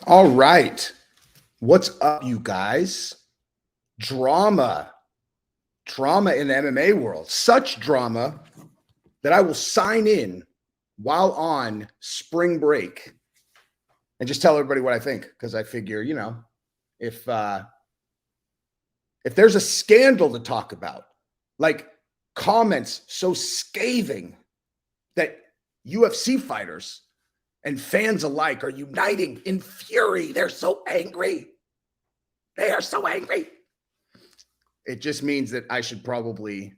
All right. What's up, you guys? Drama. Drama in the MMA world. Such drama that I will sign in while on spring break and just tell everybody what I think. Because I figure, if there's a scandal to talk about, like comments so scathing that UFC fighters and fans alike are uniting in fury. They're so angry. They are so angry. It just means that I should probably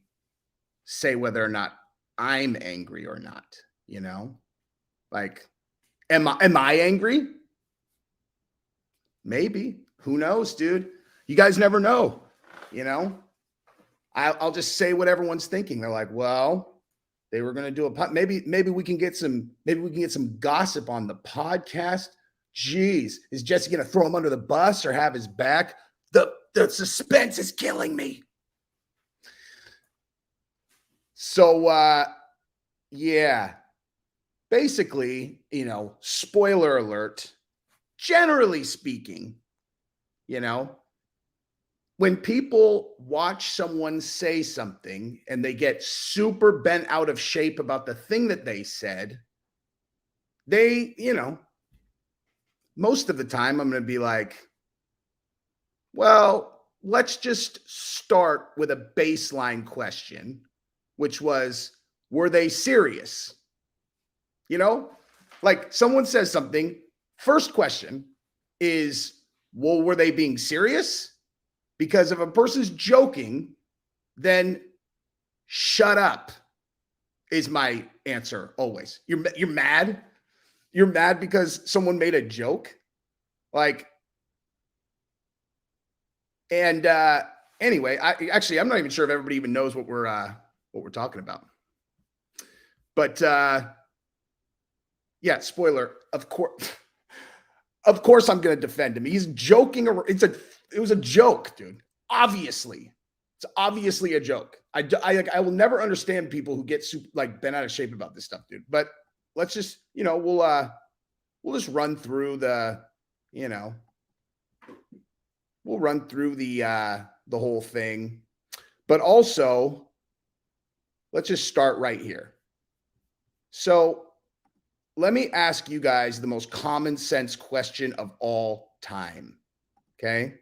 say whether or not I'm angry or not, Like, am I angry? Maybe. Who knows, dude? You guys never know, I'll just say what everyone's thinking. They're like, well, they were going to do a maybe we can get some gossip on the podcast. Jeez, is Jesse going to throw him under the bus or have his back? The suspense is killing me. So yeah. Basically, spoiler alert, generally speaking, when people watch someone say something and they get super bent out of shape about the thing that they said, they, most of the time I'm going to be like, well, let's just start with a baseline question, which was, were they serious? Like someone says something, first question is, well, were they being serious? Because if a person's joking, then shut up is my answer always. You're mad? You're mad because someone made a joke? Anyway, I'm not even sure if everybody even knows what we're talking about. But yeah, spoiler, of course I'm going to defend him. He's joking. It was a joke, dude. Obviously. It's obviously a joke. I will never understand people who get super, bent out of shape about this stuff, dude. But let's just, we'll just run through we'll run through the whole thing. But also, let's just start right here. So let me ask you guys the most common sense question of all time. Okay.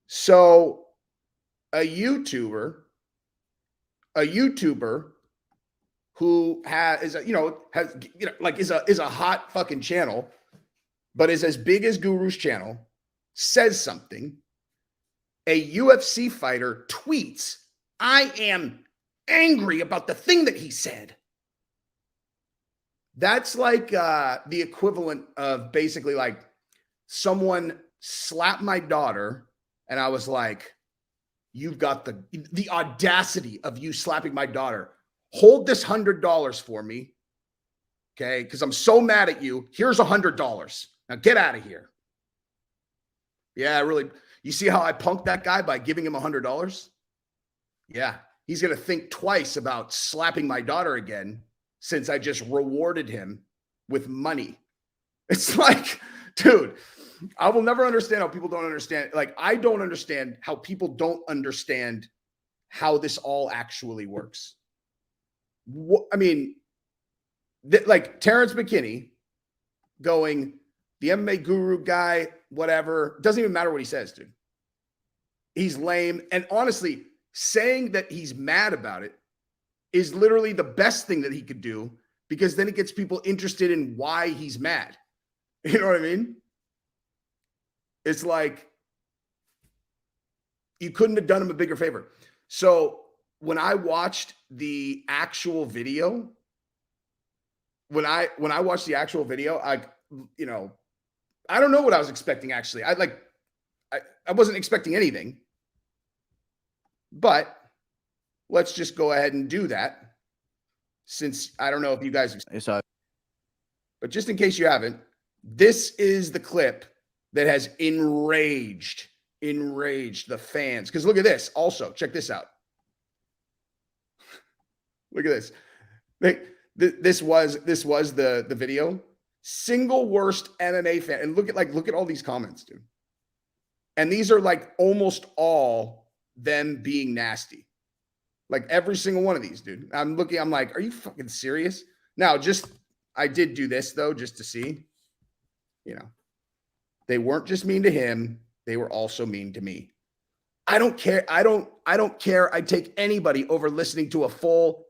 So a YouTuber who is a hot fucking channel, but is as big as Guru's channel, says something. A UFC fighter tweets, I am angry about the thing that he said. That's like the equivalent of basically like someone slapped my daughter and I was like, you've got the audacity of you slapping my daughter. Hold this $100 for me. Okay. Because I'm so mad at you. Here's $100. Now get out of here. Yeah, really. You see how I punked that guy by giving him $100? Yeah. He's going to think twice about slapping my daughter again since I just rewarded him with money. It's like, dude, I will never understand how people don't understand. Like, I don't understand how people don't understand how this all actually works. I mean, like Terrence McKinney going, the MMA guru guy, whatever, doesn't even matter what he says, dude. He's lame. And honestly, saying that he's mad about it is literally the best thing that he could do, because then it gets people interested in why he's mad. You know what I mean? It's like you couldn't have done him a bigger favor. So when I watched the actual video, I don't know what I was expecting, actually. I wasn't expecting anything. But let's just go ahead and do that, since I don't know if you guys have. But just in case you haven't, this is the clip that has enraged the fans. Because look at this. Also, check this out. Look at this. This was the video. Single worst MMA fan. And look at all these comments, dude. And these are like almost all them being nasty. Like every single one of these, dude. I'm like, are you fucking serious? Now, I did do this though, just to see, they weren't just mean to him. They were also mean to me. I don't care. I don't care. I'd take anybody over listening to a full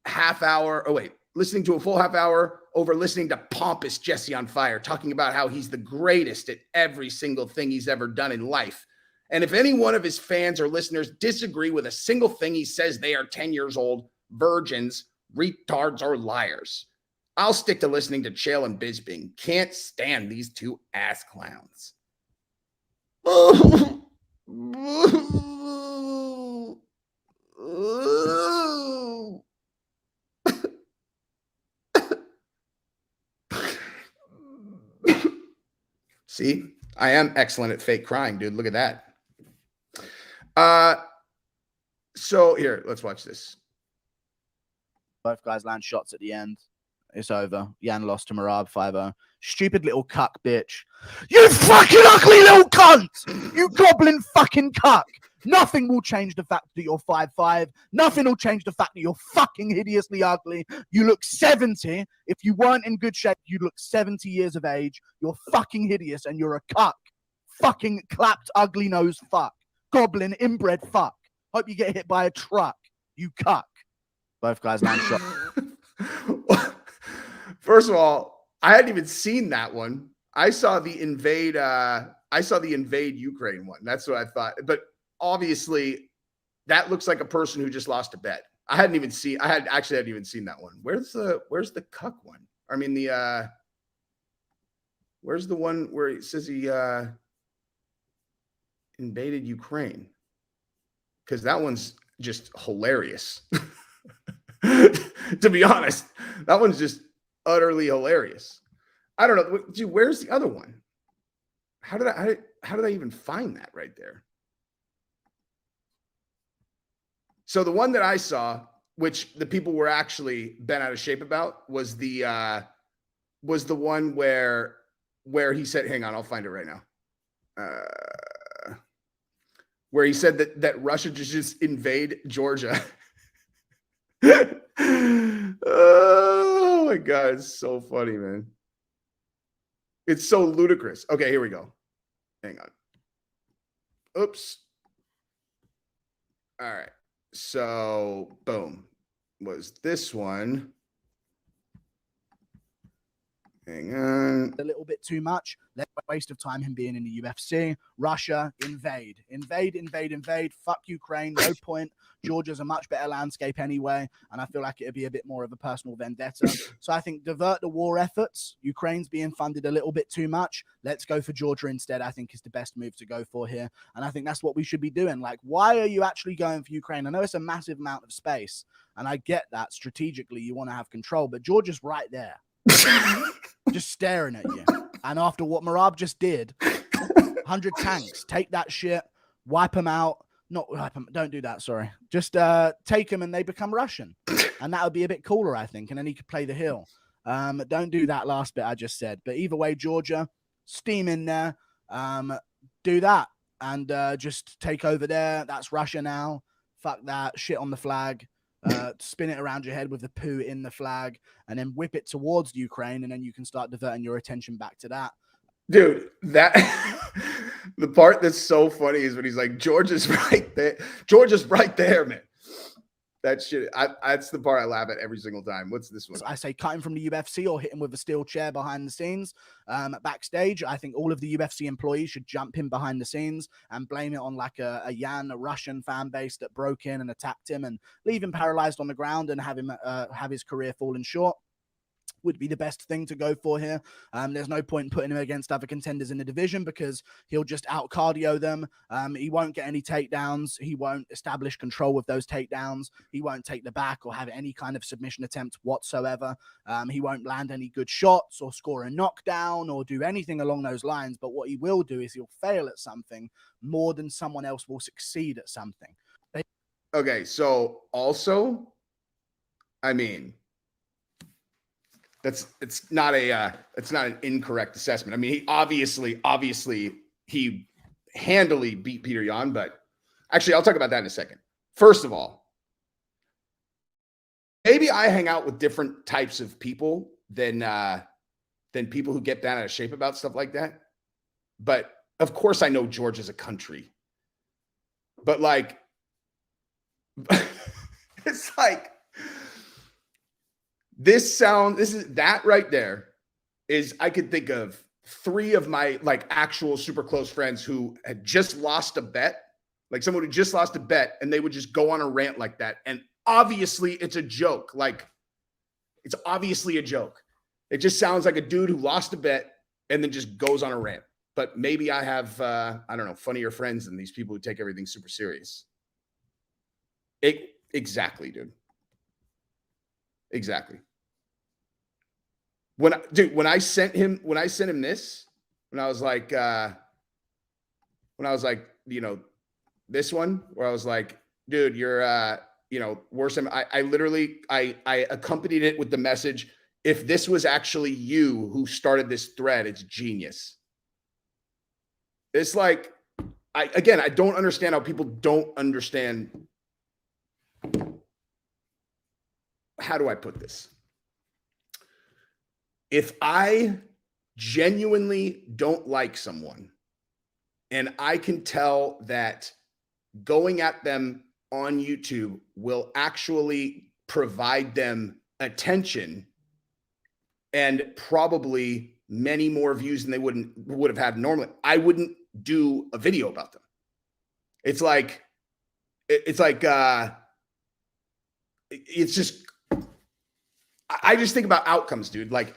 half hour. Oh, wait. Listening to a full half hour over listening to pompous Jesse on Fire talking about how he's the greatest at every single thing he's ever done in life. And if any one of his fans or listeners disagree with a single thing he says, they are 10 years old, virgins, retards, or liars. I'll stick to listening to Chael and Bisping. Can't stand these two ass clowns. See, I am excellent at fake crying, dude. Look at that. So here, let's watch this. Both guys land shots at the end. It's over. Jan lost to Merab 5-0. Stupid little cuck bitch. You fucking ugly little cunt! You goblin fucking cuck! Nothing will change the fact that you're 5'5". Nothing will change the fact that you're fucking hideously ugly. You look 70. If you weren't in good shape, you'd look 70 years of age. You're fucking hideous and you're a cuck. Fucking clapped ugly nose fuck. Goblin inbred fuck. Hope you get hit by a truck. You cuck. Both guys land shot. First of all, I hadn't even seen that one. I saw the invade Ukraine one. That's what I thought. But obviously, that looks like a person who just lost a bet. I hadn't even seen that one. Where's the cuck one? I mean, where's the one where it says he invaded Ukraine? Because that one's just hilarious. To be honest, that one's just utterly hilarious. I don't know. Dude, where's the other one? How did I even find that right there? So the one that I saw, which the people were actually bent out of shape about, was the one where he said, hang on, I'll find it right now. Where he said that Russia just invade Georgia. Oh my God, it's so funny, man. It's so ludicrous. Okay, here we go. Hang on. Oops. All right. So, boom. Was this one. Hang on. A little bit too much. Waste of time him being in the UFC. Russia, invade. Fuck Ukraine, no point. Georgia's a much better landscape anyway, and I feel like it'd be a bit more of a personal vendetta. So I think divert the war efforts. Ukraine's being funded a little bit too much. Let's go for Georgia instead, I think is the best move to go for here. And I think that's what we should be doing. Like, why are you actually going for Ukraine? I know it's a massive amount of space, and I get that strategically you want to have control, but Georgia's right there. Just staring at you. And after what Merab just did, 100 tanks, take that shit, wipe them out. Not wipe them, don't do that, sorry. Just take them and they become Russian. And that would be a bit cooler, I think. And then he could play the hill. Don't do that last bit I just said. But either way, Georgia, steam in there. Do that. And just take over there. That's Russia now. Fuck that. Shit on the flag. Spin it around your head with the poo in the flag, and then whip it towards Ukraine, and then you can start diverting your attention back to that. Dude, that the part that's so funny is when he's like, Georgia's right there. Georgia's right there, man. That shit, that's the part I laugh at every single time. What's this one? I say cut him from the UFC or hit him with a steel chair behind the scenes. Backstage, I think all of the UFC employees should jump him behind the scenes and blame it on like a Russian fan base that broke in and attacked him and leave him paralyzed on the ground and have him have his career fallen short. Would be the best thing to go for here. There's no point in putting him against other contenders in the division because he'll just out cardio them. He won't get any takedowns. He won't establish control with those takedowns. He won't take the back or have any kind of submission attempt whatsoever. He won't land any good shots or score a knockdown or do anything along those lines. But what he will do is he'll fail at something more than someone else will succeed at something. Okay, so also, I mean, it's not an incorrect assessment. I mean, he obviously he handily beat Peter Yan, but actually I'll talk about that in a second. First of all, maybe I hang out with different types of people than people who get bent out of shape about stuff like that. But of course I know Georgia's a country. But like it's like that right there is, I could think of 3 of my like actual super close friends who had just lost a bet, like someone who just lost a bet, and they would just go on a rant like that. And obviously it's a joke. Like, it's obviously a joke. It just sounds like a dude who lost a bet and then just goes on a rant. But maybe I have, I don't know, funnier friends than these people who take everything super serious. Exactly, dude. Exactly. When I sent him this, when I was like, you know, this one where I was like, dude, you're, you know, worse than I literally accompanied it with the message, if this was actually you who started this thread, it's genius. It's like, I don't understand how people don't understand. How do I put this? If I genuinely don't like someone and I can tell that going at them on YouTube will actually provide them attention and probably many more views than they would have had normally, I wouldn't do a video about them. It's just, I just think about outcomes, dude. Like,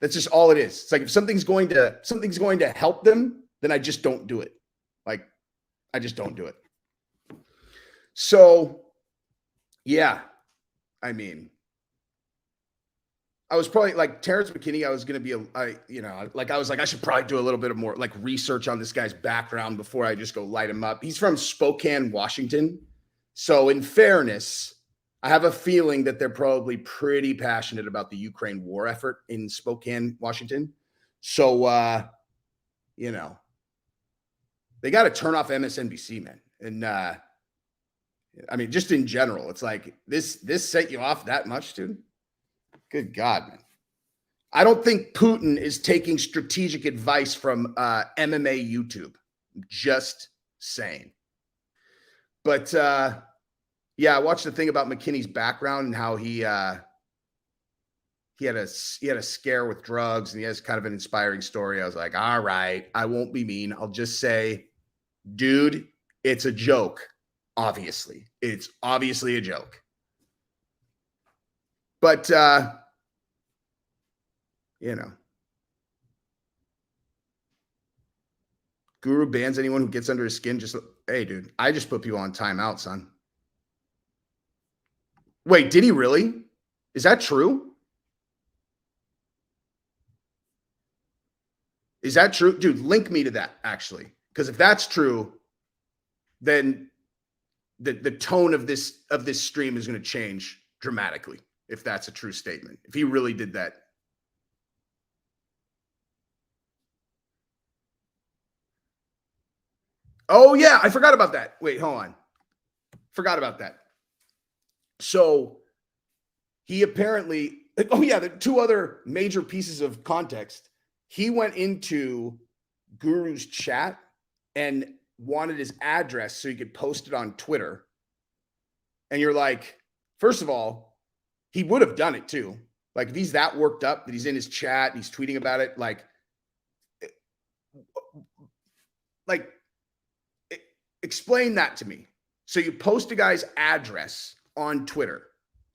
that's just all it is. It's like, if something's going to help them, then I just don't do it. Like, I just don't do it. So, yeah, I mean, I was probably like Terrence McKinney. I was going to be I was like, I should probably do a little bit of more like research on this guy's background before I just go light him up. He's from Spokane, Washington. So in fairness, I have a feeling that they're probably pretty passionate about the Ukraine war effort in Spokane, Washington. So, you know, they got to turn off MSNBC, man. And, I mean, just in general, it's like this set you off that much, dude. Good God, man. I don't think Putin is taking strategic advice from MMA YouTube. Just saying. But yeah, I watched the thing about McKinney's background and how he had a scare with drugs, and he has kind of an inspiring story. I was like, all right, I won't be mean. I'll just say, dude, it's a joke. Obviously, it's obviously a joke. But you know, Guru bans anyone who gets under his skin. Just, hey, dude, I just put people on timeout, son. Wait, did he really? Is that true? Is that true? Dude, link me to that, actually. Because if that's true, then the tone of this stream is going to change dramatically, if that's a true statement. If he really did that. Oh, yeah, I forgot about that. Wait, hold on. Forgot about that. So he apparently, oh yeah, the 2 other major pieces of context. He went into Guru's chat and wanted his address so he could post it on Twitter. And you're like, first of all, he would have done it too. Like, if he's that worked up that he's in his chat and he's tweeting about it, explain that to me. So you post a guy's address on Twitter.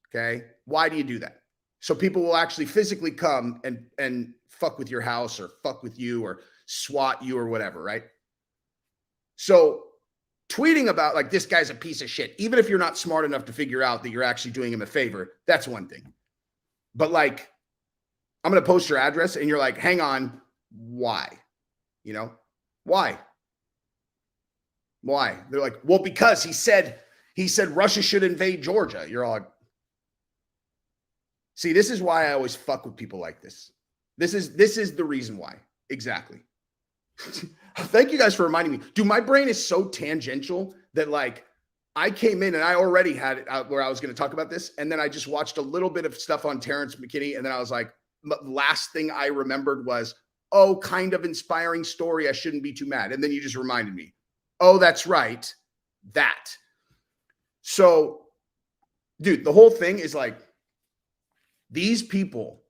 Okay. Why do you do that? So people will actually physically come and fuck with your house or fuck with you or swat you or whatever. Right. So tweeting about like, this guy's a piece of shit, even if you're not smart enough to figure out that you're actually doing him a favor, that's one thing. But like, I'm going to post your address and you're like, hang on. Why? You know, why? Why? They're like, well, because he said Russia should invade Georgia. You're all like, See, this is why I always fuck with people like this. This is the reason why. Exactly. Thank you guys for reminding me. Dude, my brain is so tangential that like I came in and I already had it out where I was going to talk about this. And then I just watched a little bit of stuff on Terrence McKinney. And then I was like, last thing I remembered was, oh, kind of inspiring story. I shouldn't be too mad. And then you just reminded me, oh, that's right. That. So, dude, the whole thing is like these people,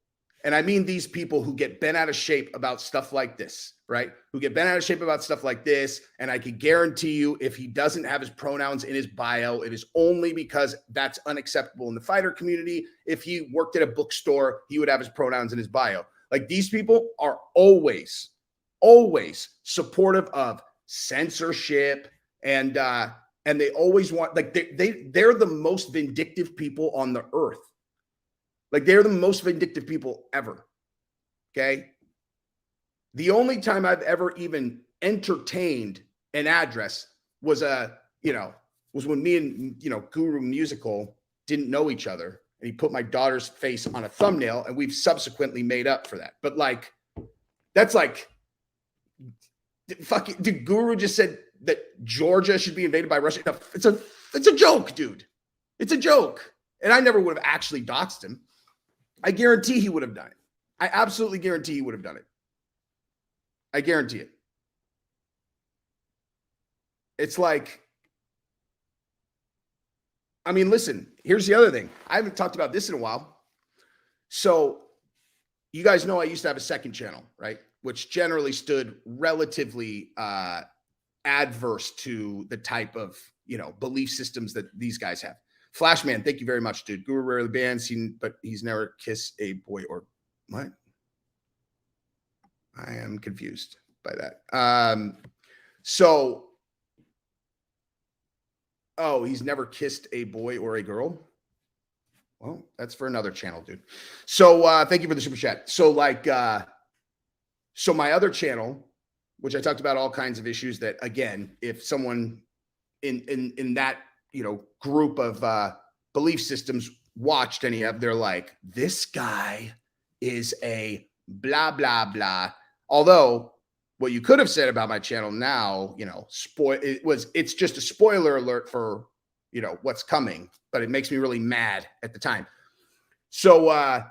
and I mean these people who get bent out of shape about stuff like this, right? Who get bent out of shape about stuff like this. And I can guarantee you, if he doesn't have his pronouns in his bio, it is only because that's unacceptable in the fighter community. If he worked at a bookstore, he would have his pronouns in his bio. Like these people are always supportive of censorship and they always want, like they're the most vindictive people on the earth. Like they're the most vindictive people ever. Okay. The only time I've ever even entertained an address was when me and, Guru Musical didn't know each other. And he put my daughter's face on a thumbnail and we've subsequently made up for that. But like, that's like, fucking, dude, Guru just said that Georgia should be invaded by Russia. No, it's a joke, dude. It's a joke. And I never would have actually doxed him. I guarantee he would have done it. I absolutely guarantee he would have done it. I guarantee it. It's like, I mean, listen, here's the other thing. I haven't talked about this in a while. So you guys know I used to have a second channel, right? Which generally stood relatively adverse to the type of, belief systems that these guys have. Flashman, thank you very much, dude. Guru rarely bans, but he's never kissed a boy or what? I am confused by that. He's never kissed a boy or a girl. Well, that's for another channel, dude. So thank you for the super chat. So so my other channel, which I talked about all kinds of issues that, again, if someone in that, group of belief systems watched any of, they're like, this guy is a blah, blah, blah. Although what you could have said about my channel now, it's just a spoiler alert for, what's coming, but it makes me really mad at the time. So I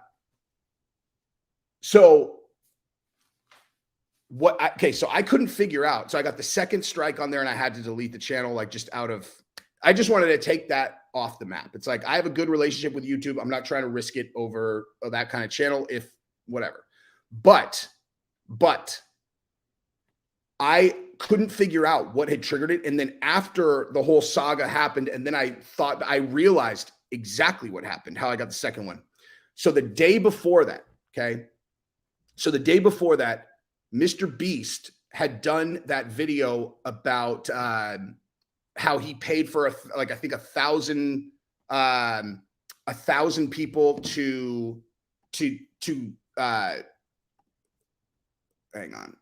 couldn't figure out. So I got the second strike on there and I had to delete the channel, I just wanted to take that off the map. It's like, I have a good relationship with YouTube. I'm not trying to risk it over that kind of channel, if whatever. But I couldn't figure out what had triggered it. And then after the whole saga happened, and then I realized exactly what happened, how I got the second one. So the day before that, Mr. Beast had done that video about how he paid for I think 1,000 people to hang on.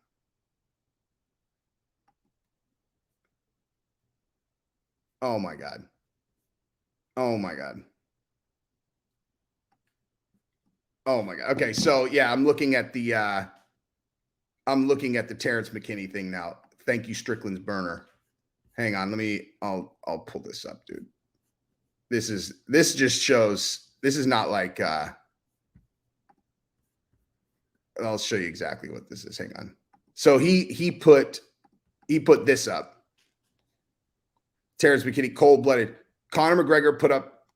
Oh my God. Okay. So yeah, I'm looking at the Terrence McKinney thing now. Thank you, Strickland's burner. Hang on. I'll pull this up, dude. This just shows, this is not like, I'll show you exactly what this is. Hang on. So he put this up. Terrence McKinney, cold-blooded. Conor McGregor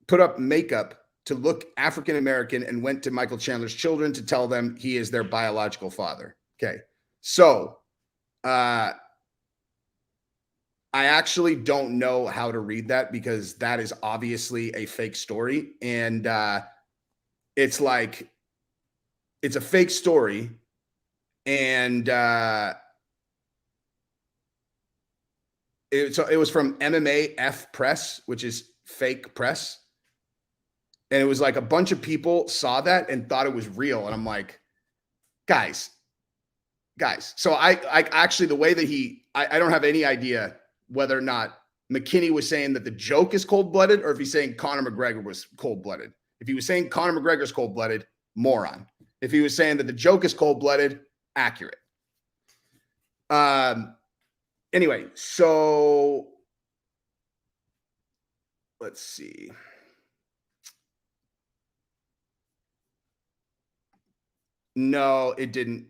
put up makeup to look African-American and went to Michael Chandler's children to tell them he is their biological father. Okay. So, I actually don't know how to read that because that is obviously a fake story. And it's like, it's a fake story. And it was from MMA F Press, which is fake press. And it was like a bunch of people saw that and thought it was real. And I'm like, guys. So I actually, the way that I don't have any idea whether or not McKinney was saying that the joke is cold-blooded or if he's saying Conor McGregor was cold-blooded. If he was saying Conor McGregor's cold-blooded, moron. If he was saying that the joke is cold-blooded, accurate. Anyway, so let's see. No, it didn't.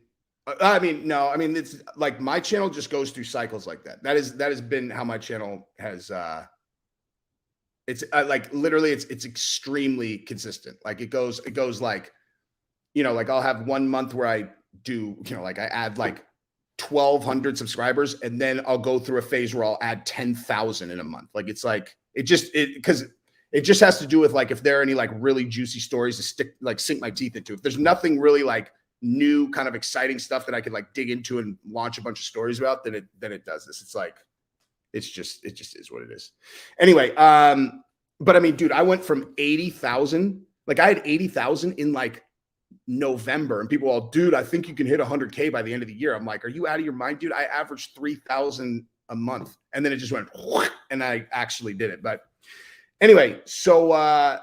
No. I mean, it's like my channel just goes through cycles like that. That has been how my channel has. It's like literally, it's extremely consistent. Like it goes like, like I'll have 1 month where I do, like I add like 1,200 subscribers, and then I'll go through a phase where I'll add 10,000 in a month. Like it's like because it just has to do with like if there are any like really juicy stories to sink my teeth into. If there's nothing really like new kind of exciting stuff that I could like dig into and launch a bunch of stories about, then it does this. It's like it just is what it is. Anyway, but I mean, dude, I went from 80,000, like I had 80,000 in like November, and people all, dude, I think you can hit 100K by the end of the year. I'm like, are you out of your mind, dude? I averaged 3,000 a month, and then it just went, and I actually did it. But anyway, okay, so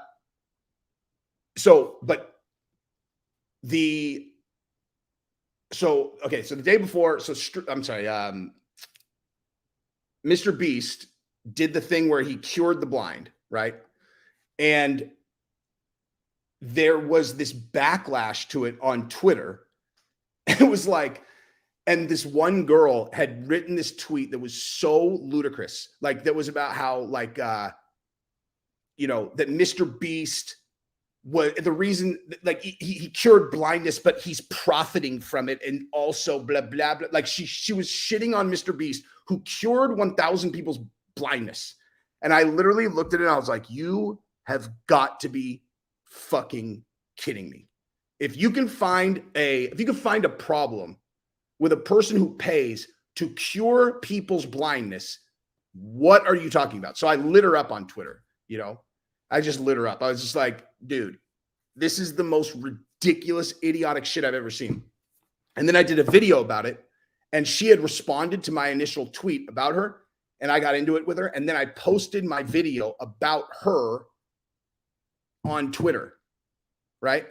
the day before, I'm sorry, Mr. Beast did the thing where he cured the blind, right? And there was this backlash to it on Twitter. It was like, and this one girl had written this tweet that was so ludicrous. Like that was about how like, that Mr. Beast was the reason, like he cured blindness, but he's profiting from it. And also blah, blah, blah. Like she was shitting on Mr. Beast, who cured 1,000 people's blindness. And I literally looked at it and I was like, you have got to be fucking kidding me. If you can find a problem with a person who pays to cure people's blindness, what are you talking about? So I lit her up on Twitter, I just lit her up. I was just like, dude, this is the most ridiculous, idiotic shit I've ever seen. And then I did a video about it, and she had responded to my initial tweet about her, and I got into it with her. And then I posted my video about her on Twitter, right?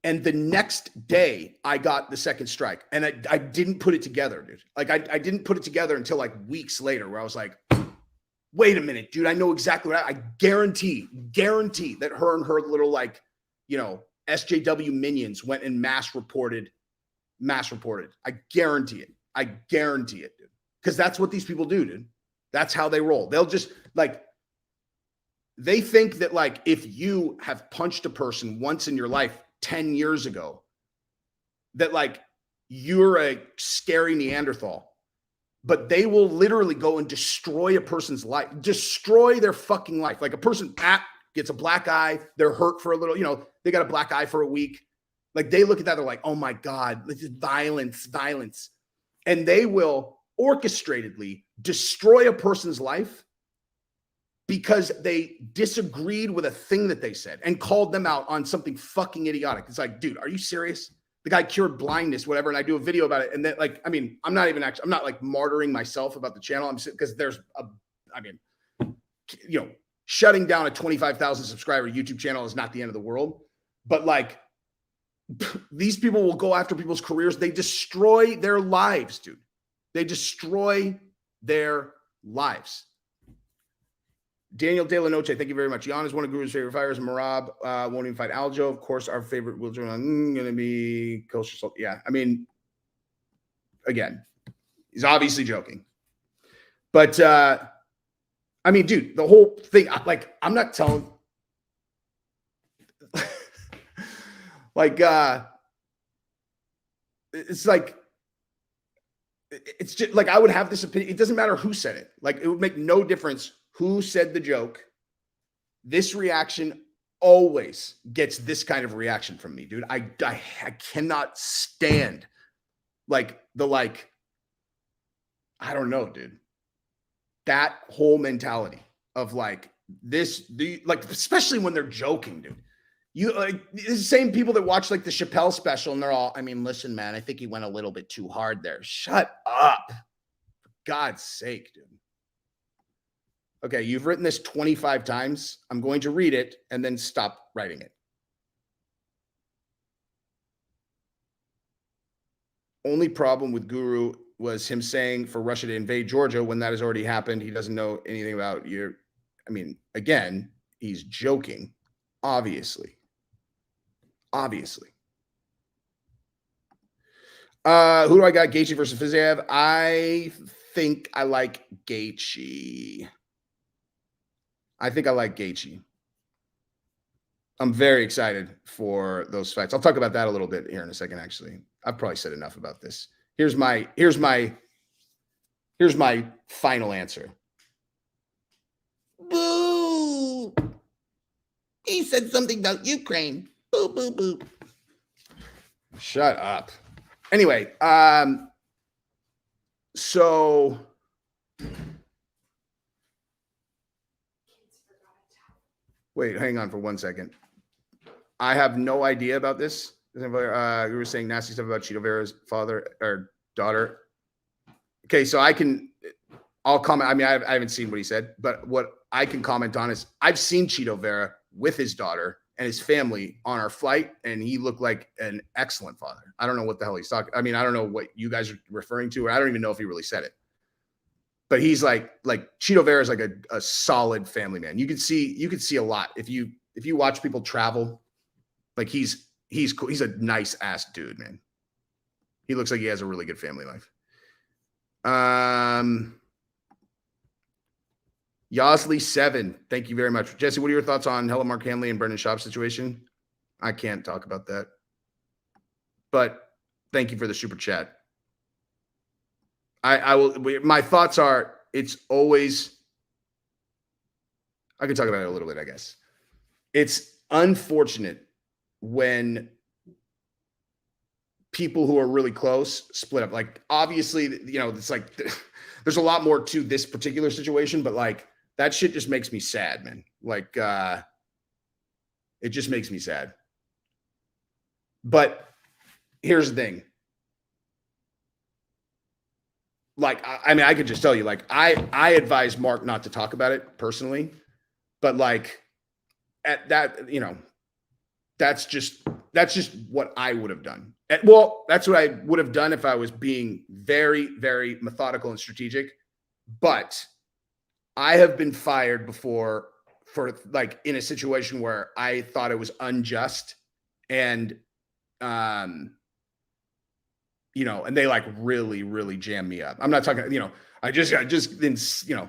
And the next day I got the second strike, and I didn't put it together, dude. Like I didn't put it together until like weeks later, where I was like, wait a minute, dude, I know exactly what I guarantee that her and her little like, SJW minions went and mass reported. I guarantee it, dude. Because that's what these people do, dude. That's how they roll. They'll just like, they think that like, if you have punched a person once in your life 10 years ago, that like you're a scary Neanderthal. But they will literally go and destroy a person's life, destroy their fucking life. Like a person gets a black eye, they're hurt for a little, they got a black eye for a week. Like they look at that, they're like, oh my God, this is violence. And they will orchestratedly destroy a person's life because they disagreed with a thing that they said and called them out on something fucking idiotic. It's like, dude, are you serious? The guy cured blindness, whatever. And I do a video about it. And then like, I mean, I'm not like martyring myself about the channel. I'm because there's shutting down a 25,000 subscriber YouTube channel is not the end of the world. But like these people will go after people's careers. They destroy their lives, dude. They destroy their lives. Daniel De La Noche, thank you very much. Jan is one of Guru's favorite fighters. Marab won't even fight Aljo. Of course, our favorite will going to be Kosher Salt. Yeah, I mean, again, he's obviously joking. But, I mean, dude, the whole thing, like, I'm not telling. Like, it's like, it's just like I would have this opinion. It doesn't matter who said it. Like, it would make no difference who said the joke. This reaction always gets this kind of reaction from me, dude. I cannot stand like I don't know, dude. That whole mentality of like especially when they're joking, dude. You like the same people that watch like the Chappelle special and they're all, I mean, listen, man, I think he went a little bit too hard there. Shut up. For God's sake, dude. Okay, you've written this 25 times. I'm going to read it and then stop writing it. Only problem with Guru was him saying for Russia to invade Georgia when that has already happened. He doesn't know anything about your. I mean, again, he's joking, obviously. Obviously. Who do I got? Gaethje versus Fiziev. I think I like Gaethje. I think I like Gaethje. I'm very excited for those fights. I'll talk about that a little bit here in a second. Actually, I've probably said enough about this. Here's my final answer. Boo! He said something about Ukraine. Boo, boo, boo. Shut up. Anyway, so wait, hang on for 1 second. I have no idea about this. You were saying nasty stuff about Chito Vera's father or daughter. Okay, so I'll comment. I mean, I haven't seen what he said, but what I can comment on is I've seen Chito Vera with his daughter and his family on our flight, and he looked like an excellent father. I don't know what the hell he's talking. I mean, I don't know what you guys are referring to, or I don't even know if he really said it. But he's like Chito Vera is like a solid family man. You could see a lot if you watch people travel. Like he's cool. He's a nice ass dude, man. He looks like he has a really good family life. Yosley 7, thank you very much. Jesse, what are your thoughts on Hella Mark Hanley and Brendan Schaub's situation? I can't talk about that. But thank you for the super chat. I will. My thoughts are, it's always, I can talk about it a little bit, I guess. It's unfortunate when people who are really close split up. Like, obviously, you know, it's like there's a lot more to this particular situation, but like that shit just makes me sad, man. Like, it just makes me sad. But here's the thing. Like, I mean, I could just tell you, like, I advise Mark not to talk about it personally, but like at that, you know, that's just what I would have done. Well, that's what I would have done if I was being very, very methodical and strategic. But I have been fired before for like in a situation where I thought it was unjust and, you know, and they like really, really jammed me up. I'm not talking, you know, I just in, you know,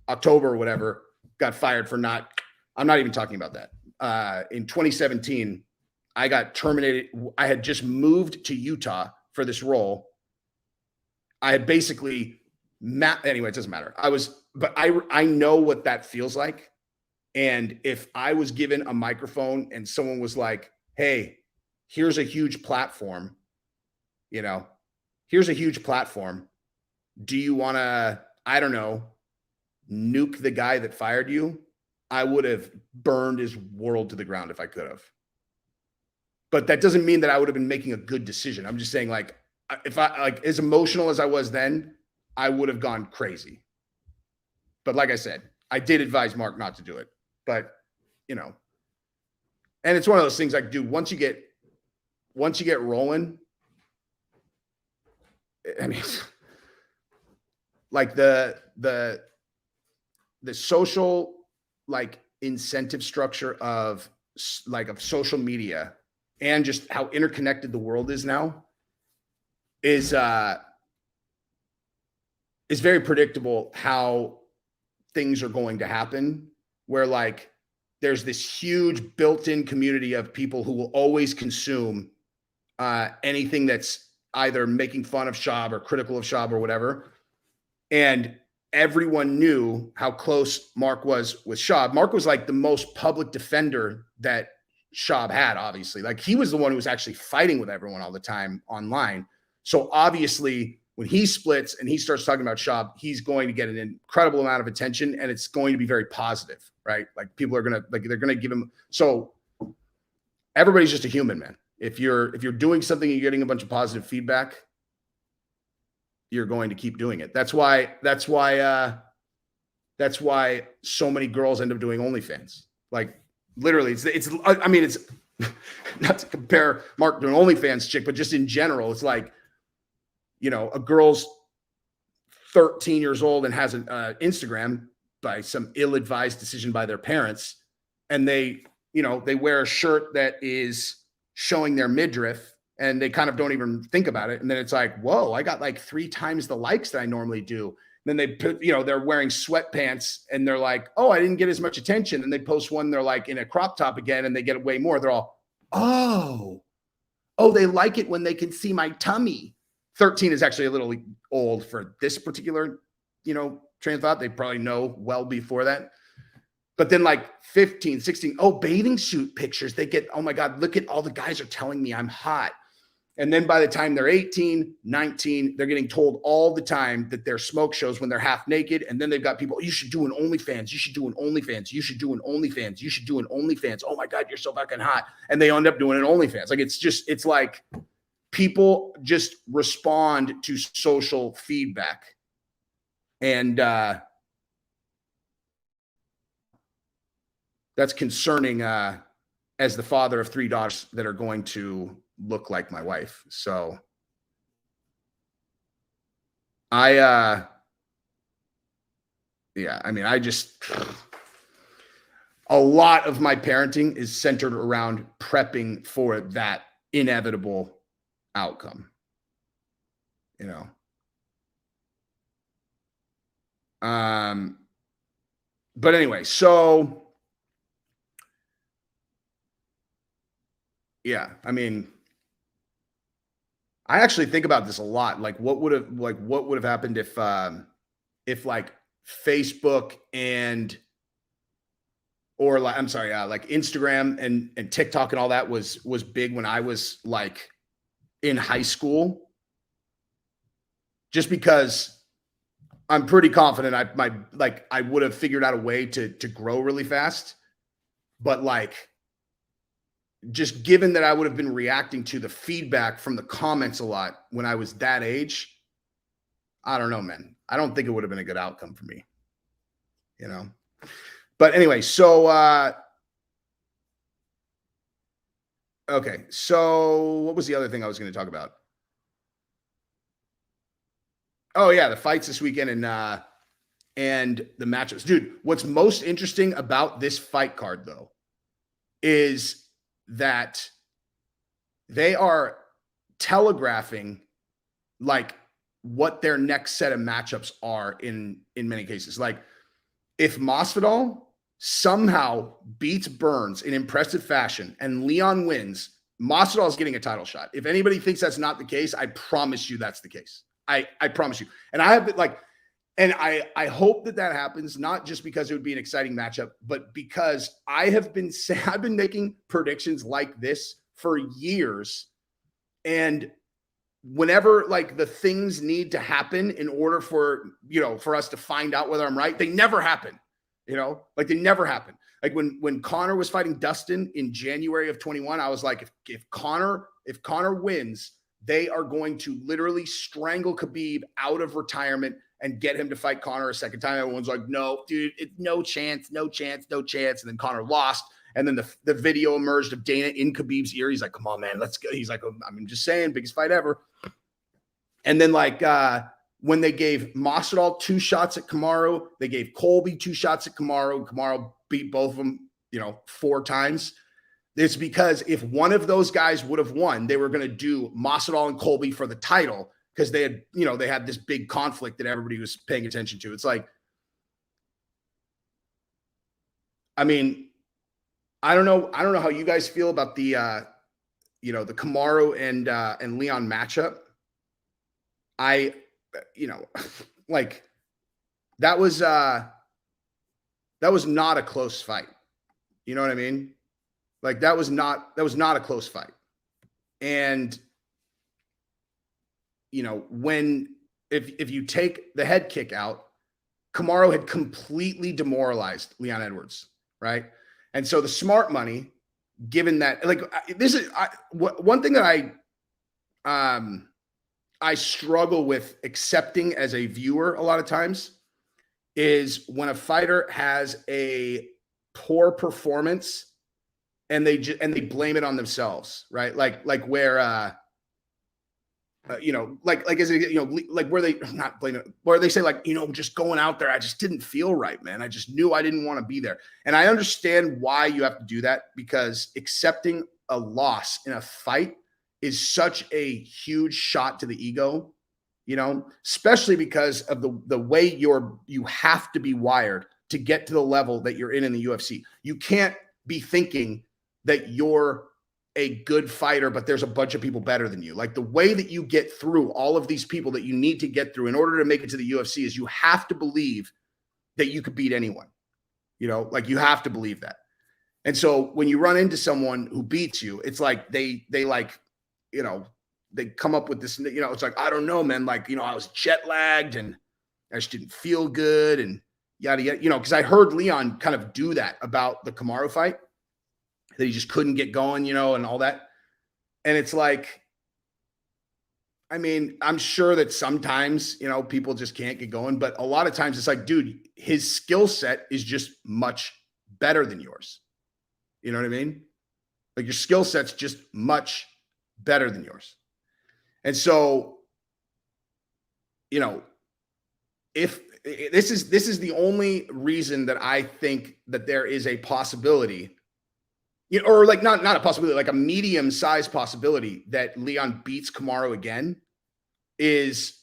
October or whatever, got fired for I'm not even talking about that. In 2017, I got terminated. I had just moved to Utah for this role. I had basically anyway, it doesn't matter. But I know what that feels like. And if I was given a microphone and someone was like, hey, here's a huge platform, you know, here's a huge platform. Do you want to, I don't know, nuke the guy that fired you? I would have burned his world to the ground if I could have. But that doesn't mean that I would have been making a good decision. I'm just saying, like, if I like as emotional as I was then, I would have gone crazy. But like I said, I did advise Mark not to do it. But, you know, and it's one of those things like, dude, once you get rolling, I mean, like the social like incentive structure of social media and just how interconnected the world is now is very predictable how things are going to happen, where like there's this huge built-in community of people who will always consume anything that's either making fun of Schaub or critical of Schaub or whatever. And everyone knew how close Mark was with Schaub. Mark was like the most public defender that Schaub had, obviously. Like he was the one who was actually fighting with everyone all the time online. So obviously when he splits and he starts talking about Schaub, he's going to get an incredible amount of attention and it's going to be very positive, right? Like people are going to, like, they're going to give him. So everybody's just a human, man. If you're doing something and you're getting a bunch of positive feedback, you're going to keep doing it. That's why so many girls end up doing OnlyFans. Like literally it's I mean, it's not to compare Mark to an OnlyFans chick, but just in general, it's like a girl's 13 years old and has an Instagram by some ill-advised decision by their parents, and they wear a shirt that is showing their midriff, and they kind of don't even think about it. And then it's like, whoa, I got like 3 times the likes that I normally do. And then they put, they're wearing sweatpants and they're like, oh, I didn't get as much attention. And they post one, they're like in a crop top again, and they get way more. They're all, oh, they like it when they can see my tummy. 13 is actually a little old for this particular, train of thought. They probably know well before that. But then like 15, 16, bathing suit pictures. They get, oh my God, look at all the guys are telling me I'm hot. And then by the time they're 18, 19, they're getting told all the time that they're smoke shows when they're half naked. And then they've got people, you should do an OnlyFans. You should do an OnlyFans. You should do an OnlyFans. You should do an OnlyFans. Oh my God, you're so fucking hot. And they end up doing an OnlyFans. Like, it's like people just respond to social feedback. And that's concerning as the father of 3 daughters that are going to look like my wife. So I mean, a lot of my parenting is centered around prepping for that inevitable outcome, but anyway, so yeah, I mean, I actually think about this a lot. Like, what would have happened if like Facebook like Instagram and TikTok and all that was big when I was like in high school, just because I'm pretty confident I would have figured out a way to grow really fast. But like, just given that I would have been reacting to the feedback from the comments a lot when I was that age, I don't know, man. I don't think it would have been a good outcome for me, But anyway, so okay. So what was the other thing I was going to talk about? Oh yeah, the fights this weekend and the matchups. Dude, what's most interesting about this fight card though is that they are telegraphing like what their next set of matchups are in many cases. Like, if Masvidal somehow beats Burns in impressive fashion and Leon wins, Masvidal is getting a title shot. If anybody thinks that's not the case, I promise you that's the case. I promise you. And I have like, and I hope that happens, not just because it would be an exciting matchup, but because I've been making predictions like this for years. And whenever like the things need to happen in order for us to find out whether I'm right, they never happen, like they never happen. Like when Conor was fighting Dustin in January of 21, I was like, if Conor wins, they are going to literally strangle Khabib out of retirement and get him to fight Conor a second time. Everyone's like, no, dude, it's no chance. And then Conor lost. And then the video emerged of Dana in Khabib's ear. He's like, come on, man, let's go. He's like, I'm just saying, biggest fight ever. And then like when they gave Masvidal 2 shots at Kamaru, they gave Colby 2 shots at Kamaru. Kamaru beat both of them, 4 times. It's because if one of those guys would have won, they were going to do Masvidal and Colby for the title, because they had this big conflict that everybody was paying attention to. It's like, I mean, I don't know how you guys feel about the the Kamaru and Leon matchup. Like that was not a close fight. You know what I mean? Like that was not a close fight. And if you take the head kick out, Kamaru had completely demoralized Leon Edwards, right? And so the smart money, given that, like, this is one thing that I struggle with accepting as a viewer a lot of times, is when a fighter has a poor performance and they blame it on themselves, right? Like where like is it, like where they not blaming it, where they say like, just going out there, I just didn't feel right, man. I just knew I didn't want to be there. And I understand why you have to do that, because accepting a loss in a fight is such a huge shot to the ego, especially because of the way you have to be wired to get to the level that you're in the UFC. You can't be thinking that you're a good fighter, but there's a bunch of people better than you. Like, the way that you get through all of these people that you need to get through in order to make it to the UFC is you have to believe that you could beat anyone. Like, you have to believe that. And so when you run into someone who beats you, it's like they like, they come up with this, it's like, I don't know, man. Like, I was jet lagged and I just didn't feel good and yada, yada, because I heard Leon kind of do that about the Kamaru fight, that he just couldn't get going, and all that. And it's like, I mean, I'm sure that sometimes, people just can't get going, but a lot of times it's like, dude, his skill set is just much better than yours. You know what I mean? Like, your skill set's just much better than yours. And so, if this is the only reason that I think that there is a possibility, or like not a possibility, like a medium-sized possibility that Leon beats Kamaru again, is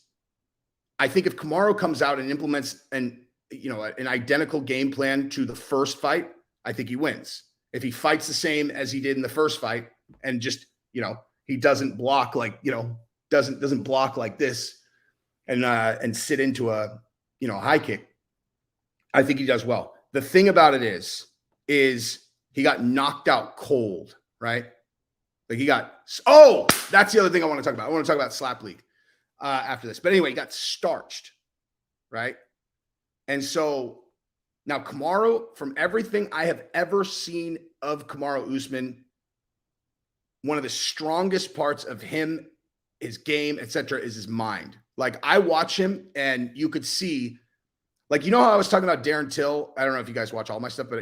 I think if Kamaru comes out and implements an identical game plan to the first fight, I think he wins. If he fights the same as he did in the first fight and just, he doesn't block like, doesn't block like this and sit into a, high kick, I think he does well. The thing about it is he got knocked out cold, right? Like, that's the other thing I want to talk about. I want to talk about Slap League after this. But anyway, he got starched, right? And so now Kamaru, from everything I have ever seen of Kamaru Usman, one of the strongest parts of him, his game, etc., is his mind. Like, I watch him and you could see, like, how I was talking about Darren Till. I don't know if you guys watch all my stuff, but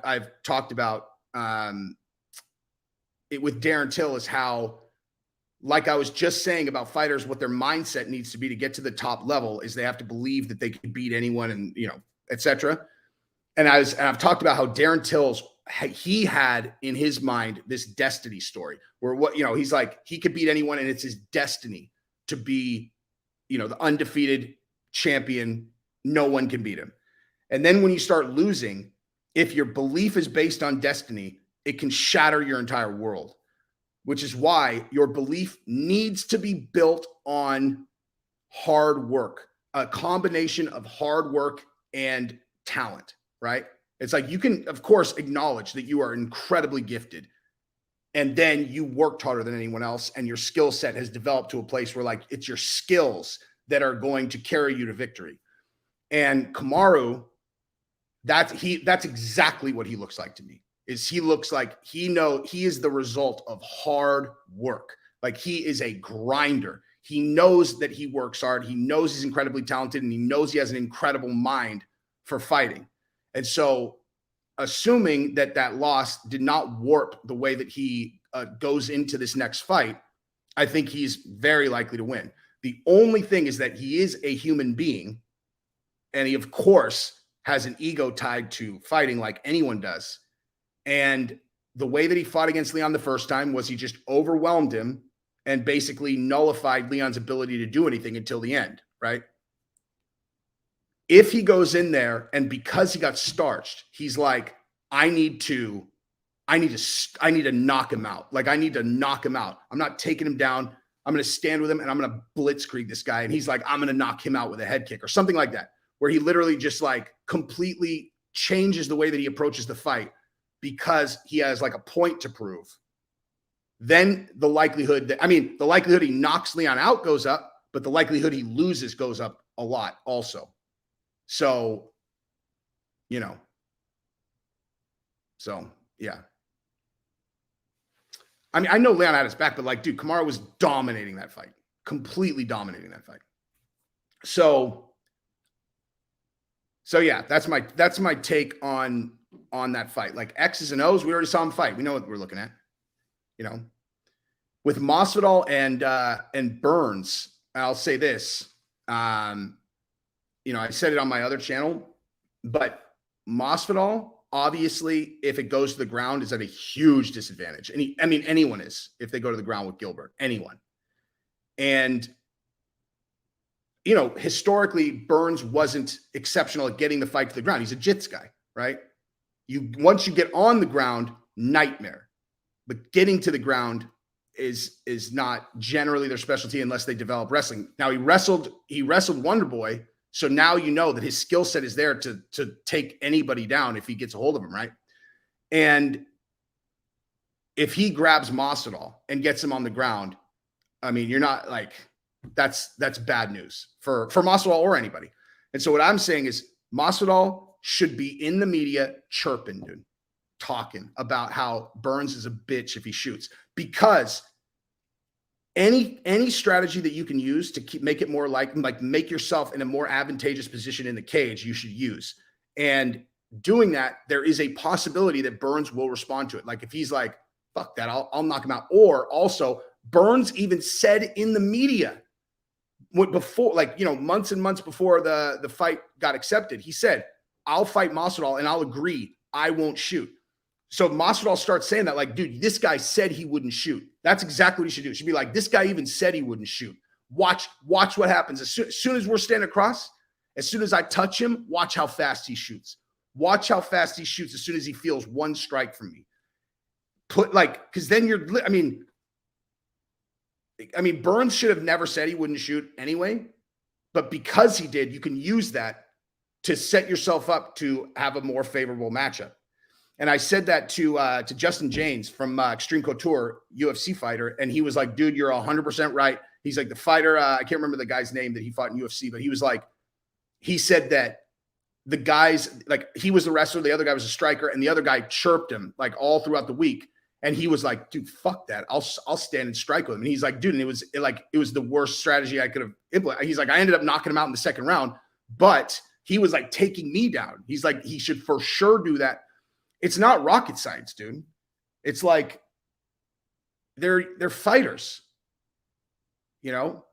I've talked about it with Darren Till, is how, like I was just saying about fighters, what their mindset needs to be to get to the top level is they have to believe that they can beat anyone, and etc. And I've talked about how Darren Till's, he had in his mind this destiny story where he's like, he could beat anyone and it's his destiny to be, the undefeated champion. No one can beat him. And then when you start losing, if your belief is based on destiny, it can shatter your entire world, which is why your belief needs to be built on hard work, a combination of hard work and talent, right? It's like, you can, of course, acknowledge that you are incredibly gifted, and then you worked harder than anyone else, and your skill set has developed to a place where, like, it's your skills that are going to carry you to victory. And Kamaru, that's exactly what he looks like to me. Is he looks like he is the result of hard work. Like, he is a grinder. He knows that he works hard. He knows he's incredibly talented, and he knows he has an incredible mind for fighting. And so, assuming that loss did not warp the way that he goes into this next fight, I think he's very likely to win. The only thing is that he is a human being, and he, of course, has an ego tied to fighting like anyone does. And the way that he fought against Leon the first time was he just overwhelmed him and basically nullified Leon's ability to do anything until the end, right? If he goes in there and because he got starched, he's like, I need to knock him out. Like, I need to knock him out. I'm not taking him down. I'm going to stand with him and I'm going to blitzkrieg this guy. And he's like, I'm going to knock him out with a head kick or something like that, where he literally just like completely changes the way that he approaches the fight because he has like a point to prove. Then the likelihood he knocks Leon out goes up, but the likelihood he loses goes up a lot also. So, yeah. I mean, I know Leon had his back, but like, dude, Kamaru was dominating that fight, completely dominating that fight. So yeah, that's my take on that fight. Like, X's and O's, we already saw him fight. We know what we're looking at, with Masvidal and Burns, I'll say this. You know, I said it on my other channel, but Masvidal, obviously, if it goes to the ground, is at a huge disadvantage. And I mean, anyone is if they go to the ground with Gilbert, anyone. And you know, historically, Burns wasn't exceptional at getting the fight to the ground. He's a jits guy, right? Once you get on the ground, nightmare. But getting to the ground is not generally their specialty unless they develop wrestling. Now he wrestled Wonder Boy, so now you know that his skill set is there to take anybody down if he gets a hold of him, right? And if he grabs Masvidal and gets him on the ground, I mean, you're not like that's bad news for Masvidal or anybody. And so what I'm saying is Masvidal should be in the media chirping, dude, talking about how Burns is a bitch if he shoots, because any strategy that you can use to make it more like make yourself in a more advantageous position in the cage, you should use. And doing that, there is a possibility that Burns will respond to it. Like if he's like, fuck that, I'll knock him out. Or also Burns even said in the media before, like, you know, months and months before the fight got accepted, he said, I'll fight Masvidal and I'll agree I won't shoot. So Masvidal starts saying that, like, dude, this guy said he wouldn't shoot. That's exactly what he should do. It should be like, this guy even said he wouldn't shoot. Watch what happens. As soon as we're standing across, as soon as I touch him, watch how fast he shoots. Watch how fast he shoots as soon as he feels one strike from me. Because then I mean, Burns should have never said he wouldn't shoot anyway, but because he did, you can use that to set yourself up to have a more favorable matchup. And I said that to Justin James from Extreme Couture, UFC fighter, and he was like, dude, you're 100% right. He's like, the fighter, I can't remember the guy's name that he fought in UFC, but he was like, he said that the guys, like, he was the wrestler, the other guy was a striker, and the other guy chirped him like all throughout the week. And he was like, dude, fuck that. I'll stand and strike with him. And he's like, dude, and it was the worst strategy I could have implemented. He's like, I ended up knocking him out in the second round, but he was like taking me down. He's like, he should for sure do that. It's not rocket science, dude. It's like they're fighters. You know,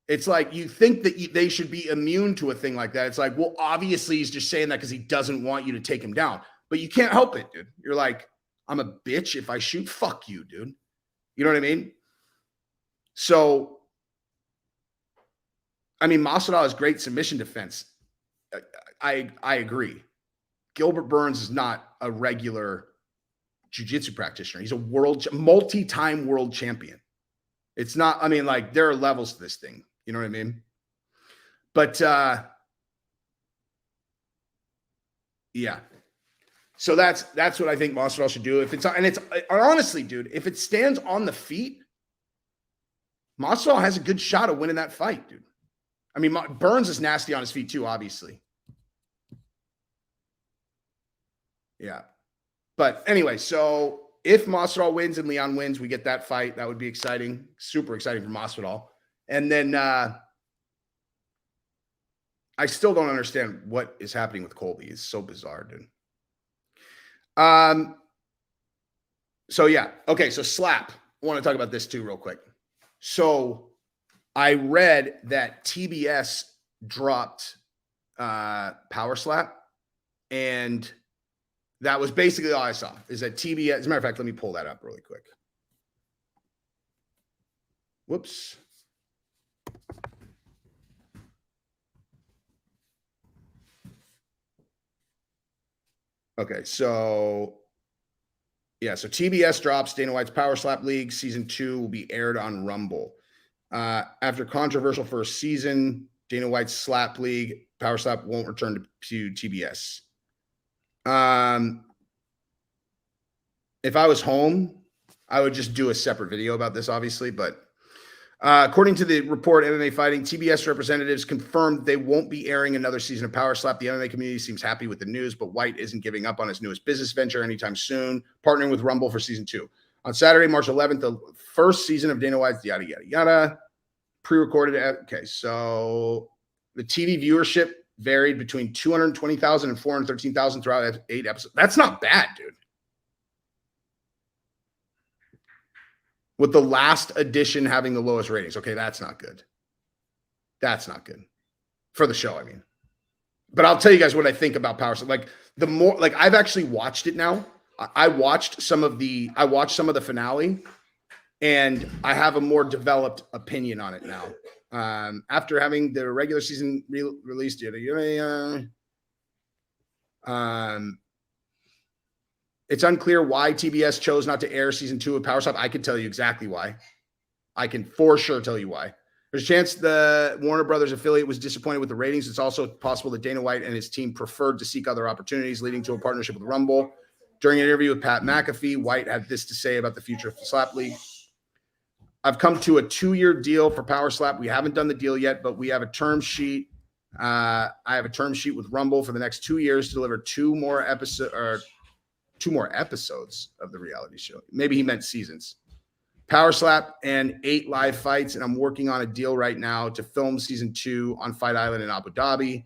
it's like you think that they should be immune to a thing like that. It's like, well, obviously he's just saying that because he doesn't want you to take him down, but you can't help it, dude. You're like, I'm a bitch if I shoot. Fuck you, dude. You know what I mean? So, I mean, Masvidal has great submission defense. I agree. Gilbert Burns is not a regular jiu-jitsu practitioner. He's a multi-time world champion. It's not, I mean, like, there are levels to this thing. You know what I mean? But, yeah. So that's what I think Masvidal should do. It's honestly, dude, if it stands on the feet, Masvidal has a good shot of winning that fight, dude. I mean, Burns is nasty on his feet too, obviously. Yeah. But anyway, so if Masvidal wins and Leon wins, we get that fight. That would be exciting. Super exciting for Masvidal. And then I still don't understand what is happening with Colby. It's so bizarre, dude. So yeah. Okay. So slap. I want to talk about this too real quick. So I read that TBS dropped Power Slap, and that was basically all I saw, is that TBS, as a matter of fact, let me pull that up really quick. Whoops. Okay, so yeah, so TBS drops Dana White's Power Slap League. Season 2 will be aired on Rumble. After controversial first season, Dana White's Slap League, Power Slap won't return to TBS. If I was home, I would just do a separate video about this, obviously, but according to the report, MMA Fighting, TBS representatives confirmed they won't be airing another season of Power Slap. The MMA community seems happy with the news, but White isn't giving up on his newest business venture anytime soon, partnering with Rumble for season 2. On Saturday, March 11th, the first season of Dana White's yada, yada, yada, pre-recorded. Okay, so the TV viewership varied between 220,000 and 413,000 throughout 8 episodes. That's not bad, dude. with the last edition having the lowest ratings. Okay, that's not good. That's not good for the show, I mean. But I'll tell you guys what I think about Power Slap. Like the more, like I've actually watched it now. I watched some of the finale, and I have a more developed opinion on it now. After having the regular season released, it's unclear why TBS chose not to air season 2 of Power Slap. I can tell you exactly why. I can for sure tell you why. There's a chance the Warner Brothers affiliate was disappointed with the ratings. It's also possible that Dana White and his team preferred to seek other opportunities, leading to a partnership with Rumble. During an interview with Pat McAfee, White had this to say about the future of the Slap League. I've come to a 2-year deal for Power Slap. We haven't done the deal yet, but we have a term sheet. I have a term sheet with Rumble for the next 2 years to deliver 2 more episodes of the reality show. Maybe he meant seasons. Power Slap and 8 live fights, and I'm working on a deal right now to film season 2 on Fight Island in Abu Dhabi.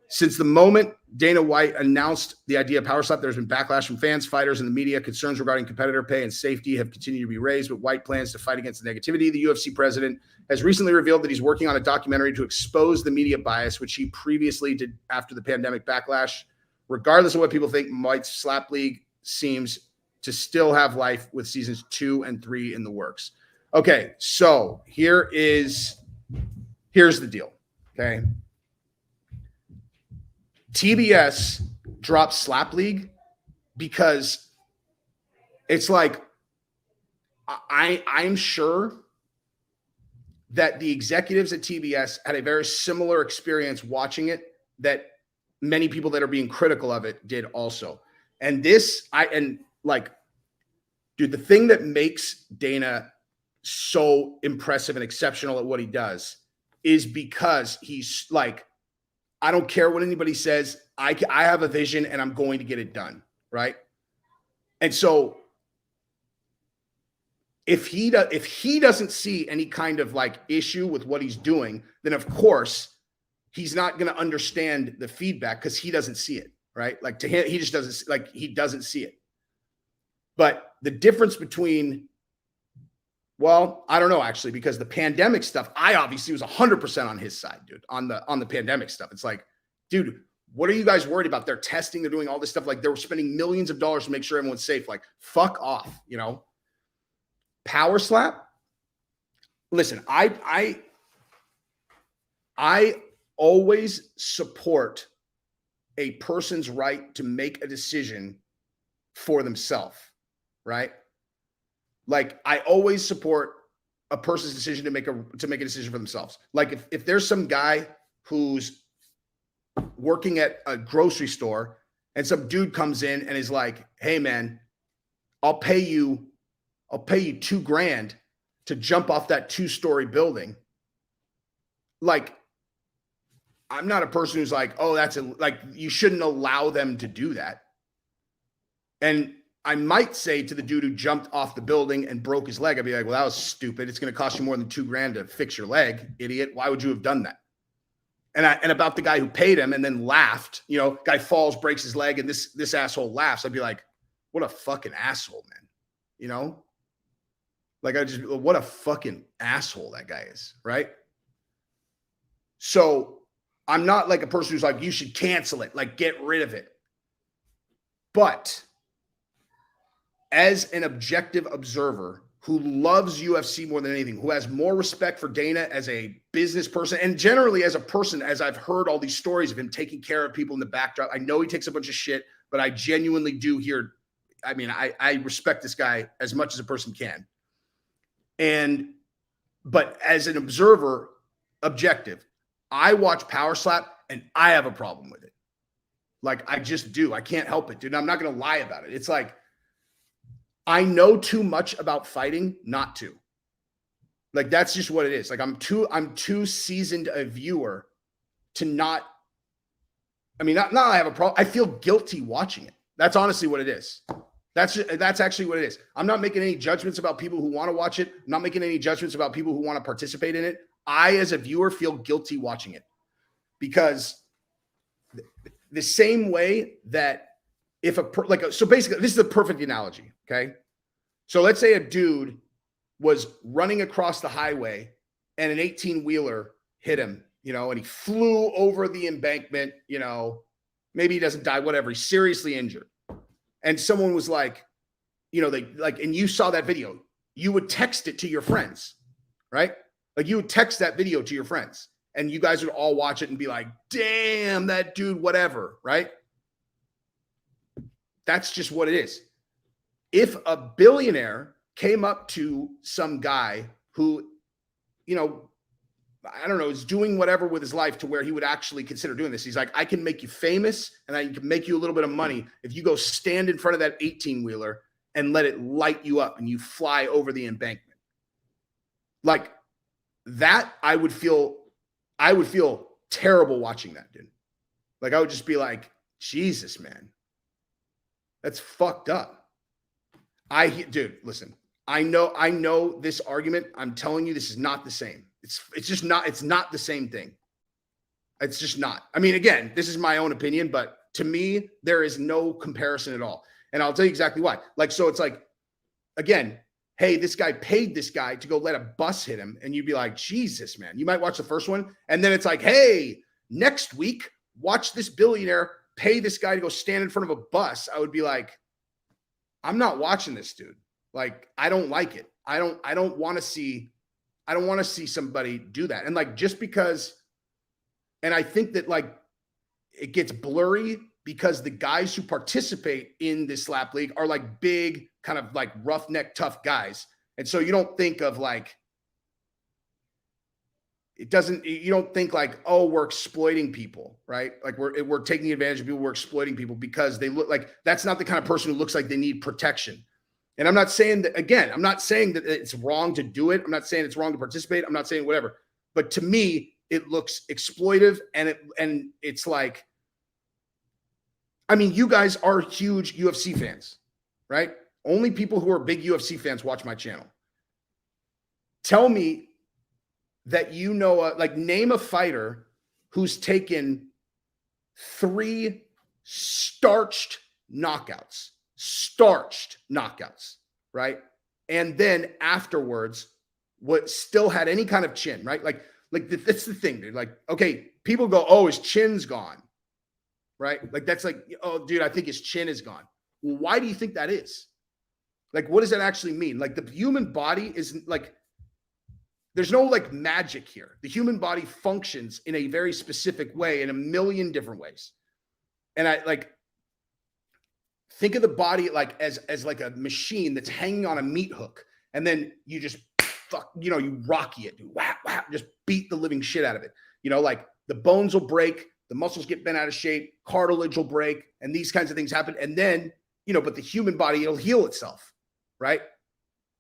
Since the moment Dana White announced the idea of Power Slap, there's been backlash from fans, fighters, and the media. Concerns regarding competitor pay and safety have continued to be raised, but White plans to fight against the negativity. The UFC president has recently revealed that he's working on a documentary to expose the media bias, which he previously did after the pandemic backlash. Regardless of what people think, White's Slap League seems to still have life with seasons 2 and 3 in the works. Okay, so here's the deal, okay? TBS dropped Slap League because it's like I'm sure that the executives at TBS had a very similar experience watching it that many people that are being critical of it did also. And dude, the thing that makes Dana so impressive and exceptional at what he does is because he's like, I don't care what anybody says. I have a vision and I'm going to get it done, right? And so if he doesn't see any kind of like issue with what he's doing, then of course he's not going to understand the feedback because he doesn't see it, right? Like to him, he just doesn't like he doesn't see it. But the difference between, well, I don't know actually, because the pandemic stuff, I obviously was 100% on his side, dude, on the pandemic stuff. It's like, dude, what are you guys worried about? They're testing, they're doing all this stuff. Like they were spending millions of dollars to make sure everyone's safe. Like, fuck off, you know? Power Slap. Listen, I always support a person's right to make a decision for themselves, right? Like I always support a person's decision to make a decision for themselves. Like if there's some guy who's working at a grocery store and some dude comes in and is like, "Hey man, I'll pay you $2,000 to jump off that 2-story building." Like I'm not a person who's like, "Oh, like you shouldn't allow them to do that." And I might say to the dude who jumped off the building and broke his leg, I'd be like, "Well, that was stupid. It's going to cost you more than $2,000 to fix your leg, idiot. Why would you have done that?" And about the guy who paid him and then laughed, you know, guy falls, breaks his leg, and this asshole laughs. I'd be like, "What a fucking asshole, man." You know? Like what a fucking asshole that guy is, right? So I'm not like a person who's like, "You should cancel it, like get rid of it." But as an objective observer who loves UFC more than anything, who has more respect for Dana as a business person and generally as a person, as I've heard all these stories of him taking care of people in the backdrop. I know he takes a bunch of shit, but I genuinely do hear, I mean, I respect this guy as much as a person can. But as an observer, objective, I watch Power Slap and I have a problem with it. Like I just do. I can't help it, dude. I'm not going to lie about it. It's like, I know too much about fighting not to. Like that's just what it is. Like I'm too seasoned a viewer to not. I mean, not I have a problem. I feel guilty watching it. That's honestly what it is. That's actually what it is. I'm not making any judgments about people who want to watch it. I'm not making any judgments about people who want to participate in it. I, as a viewer, feel guilty watching it because the same way that if so basically, this is a perfect analogy. Okay. So let's say a dude was running across the highway and an 18-wheeler hit him, and he flew over the embankment, maybe he doesn't die, whatever, he's seriously injured. And someone was like, and you saw that video, you would text it to your friends, right? Like you would text that video to your friends and you guys would all watch it and be like, damn, that dude, whatever, right? That's just what it is. If a billionaire came up to some guy who, I don't know, is doing whatever with his life to where he would actually consider doing this. He's like, I can make you famous and I can make you a little bit of money if you go stand in front of that 18-wheeler and let it light you up and you fly over the embankment. Like that, I would feel terrible watching that, dude. Like I would just be like, Jesus, man, that's fucked up. Dude, listen, I know this argument. I'm telling you, this is not the same. It's not the same thing. It's just not. I mean, again, this is my own opinion, but to me, there is no comparison at all. And I'll tell you exactly why. Like, so it's like, again, hey, this guy paid this guy to go let a bus hit him. And you'd be like, Jesus, man, you might watch the first one. And then it's like, hey, next week, watch this billionaire pay this guy to go stand in front of a bus. I would be like, I'm not watching this, dude. Like, I don't like it. I don't want to see somebody do that. And like, just because, and I think that like it gets blurry because the guys who participate in this slap league are like big, kind of like roughneck, tough guys. And so you don't think of like, you don't think like, oh, we're exploiting people, right? Like we're taking advantage of people, we're exploiting people because they look like, that's not the kind of person who looks like they need protection. And I'm not saying that, again, I'm not saying that it's wrong to do it. I'm not saying it's wrong to participate. I'm not saying whatever. But to me, it looks exploitive and it's like, I mean, you guys are huge UFC fans, right? Only people who are big UFC fans watch my channel. Tell me that like name a fighter who's taken 3 starched knockouts, right? And then afterwards, what still had any kind of chin, right? Like that's the thing, dude. Like, okay, people go, oh, his chin's gone, right? Like that's like, oh, dude, I think his chin is gone. Well, why do you think that is? Like, what does that actually mean? Like the human body is like, there's no like magic here. The human body functions in a very specific way in a million different ways. And I like, think of the body like as like a machine that's hanging on a meat hook. And then you just you rocky it, whap, whap, just beat the living shit out of it. Like the bones will break, the muscles get bent out of shape, cartilage will break, and these kinds of things happen. And then, but the human body, it'll heal itself, right?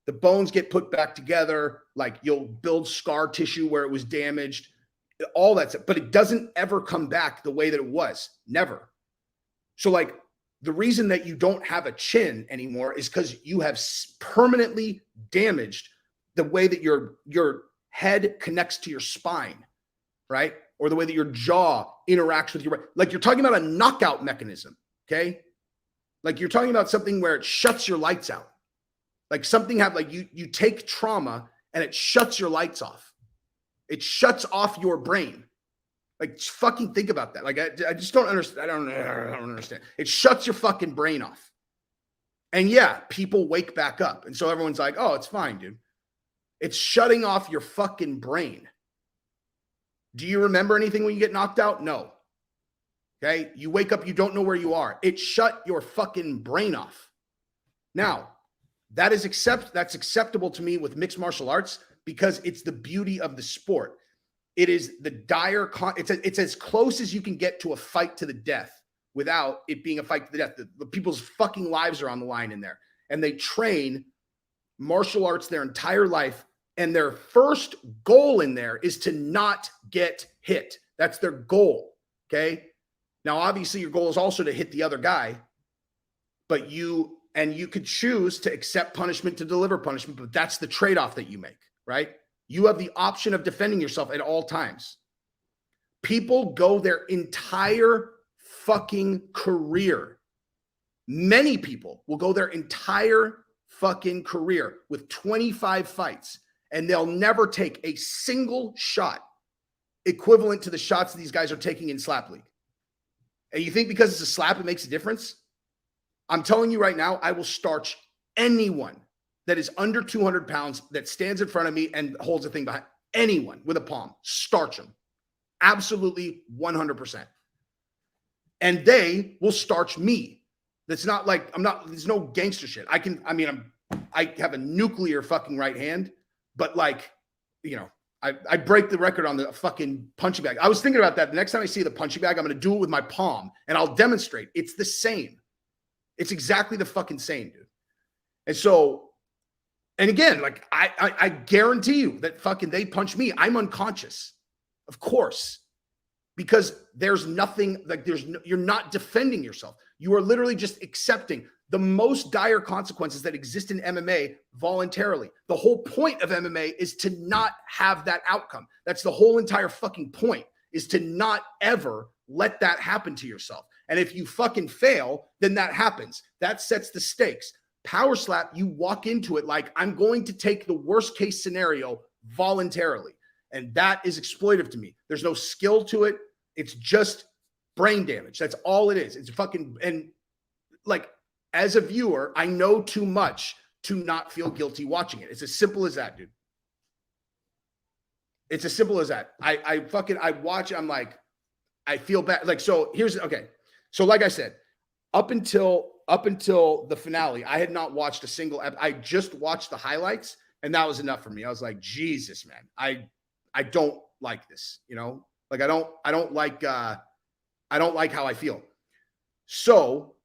The bones get put back together, like you'll build scar tissue where it was damaged, all that stuff, but it doesn't ever come back the way that it was, never. So like the reason that you don't have a chin anymore is because you have permanently damaged the way that your head connects to your spine, right? Or the way that your jaw interacts with your, like you're talking about a knockout mechanism, okay? Like you're talking about something where it shuts your lights out. Like something you take trauma and it shuts your lights off. It shuts off your brain. Like fucking think about that. Like I just don't understand. I don't understand. It shuts your fucking brain off. And yeah, people wake back up. And so everyone's like, oh, it's fine, dude. It's shutting off your fucking brain. Do you remember anything when you get knocked out? No. Okay. You wake up, you don't know where you are. It shut your fucking brain off. Now, that's acceptable to me with mixed martial arts because it's the beauty of the sport. It is the dire, it's as close as you can get to a fight to the death without it being a fight to the death. The people's fucking lives are on the line in there. And they train martial arts their entire life. And their first goal in there is to not get hit. That's their goal. Okay. Now, obviously your goal is also to hit the other guy, but you could choose to accept punishment, to deliver punishment, but that's the trade-off that you make, right? You have the option of defending yourself at all times. People go their entire fucking career. Many people will go their entire fucking career with 25 fights, and they'll never take a single shot equivalent to the shots these guys are taking in Slap League. And you think because it's a slap, it makes a difference? I'm telling you right now, I will starch anyone that is under 200 pounds that stands in front of me and holds a thing behind. Anyone with a palm, starch them. Absolutely 100%. And they will starch me. That's not like, there's no gangster shit. I have a nuclear fucking right hand, but like, you know, I break the record on the fucking punching bag. I was thinking about that. The next time I see the punching bag, I'm going to do it with my palm and I'll demonstrate. It's the same. It's exactly the fucking same, dude. And so, and again, like I guarantee you that fucking they punch me, I'm unconscious. Of course. Because there's nothing, like you're not defending yourself. You are literally just accepting the most dire consequences that exist in MMA voluntarily. The whole point of MMA is to not have that outcome. That's the whole entire fucking point, is to not ever let that happen to yourself. And if you fucking fail, then that happens. That sets the stakes. Power slap, you walk into it like, I'm going to take the worst case scenario voluntarily. And that is exploitive to me. There's no skill to it. It's just brain damage. That's all it is. It's fucking, and like, as a viewer, I know too much to not feel guilty watching it. It's as simple as that, dude. It's as simple as that. I watch, I'm like, I feel bad. Like, so here's, okay. So like I said, up until the finale, I had not watched a single I just watched the highlights, and that was enough for me. I was like, Jesus, man, I don't like this, you know? Like, I don't like how I feel. So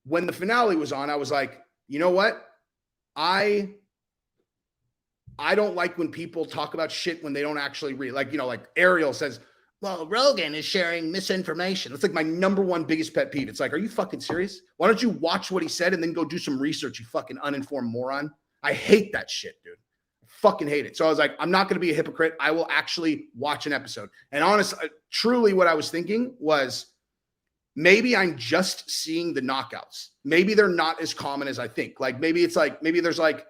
when the finale was on, I was like, you know what? I don't like when people talk about shit when they don't actually read. Like, you know, like Ariel says, well, Rogan is sharing misinformation. That's like my number one biggest pet peeve. It's like, are you fucking serious? Why don't you watch what he said and then go do some research, you fucking uninformed moron? I hate that shit, dude. I fucking hate it. So I was like, I'm not going to be a hypocrite. I will actually watch an episode. And honestly, truly what I was thinking was, maybe I'm just seeing the knockouts. Maybe they're not as common as I think. Like, maybe it's like, maybe there's like,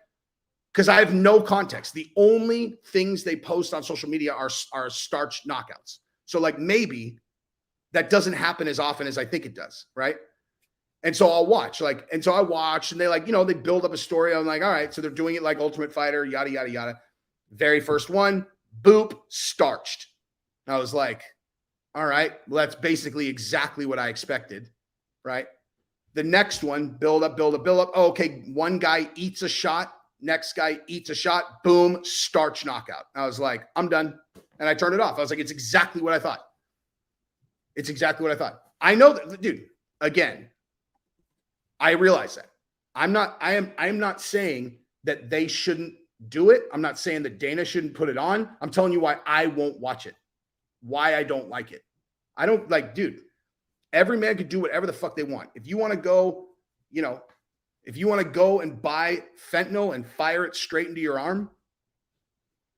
because I have no context. The only things they post on social media are starched knockouts. So like, maybe that doesn't happen as often as I think it does, right? And so I'll watch, like, and so I watch, and they like, you know, they build up a story. I'm like, all right, so they're doing it like Ultimate Fighter, yada, yada, yada. Very first one, boop, starched. I was like, all right, well, that's basically exactly what I expected, right? The next one, build up, build up, build up. Oh, okay, one guy eats a shot, next guy eats a shot, boom, starch knockout. I was like, I'm done. And I turned it off. I was like, it's exactly what I thought. It's exactly what I thought. I know that, dude, again, I realize that. I am not saying that they shouldn't do it. I'm not saying that Dana shouldn't put it on. I'm telling you why I won't watch it. Why I don't like it. I don't like, dude, every man can do whatever the fuck they want. If you want to go, you know, if you want to go and buy fentanyl and fire it straight into your arm,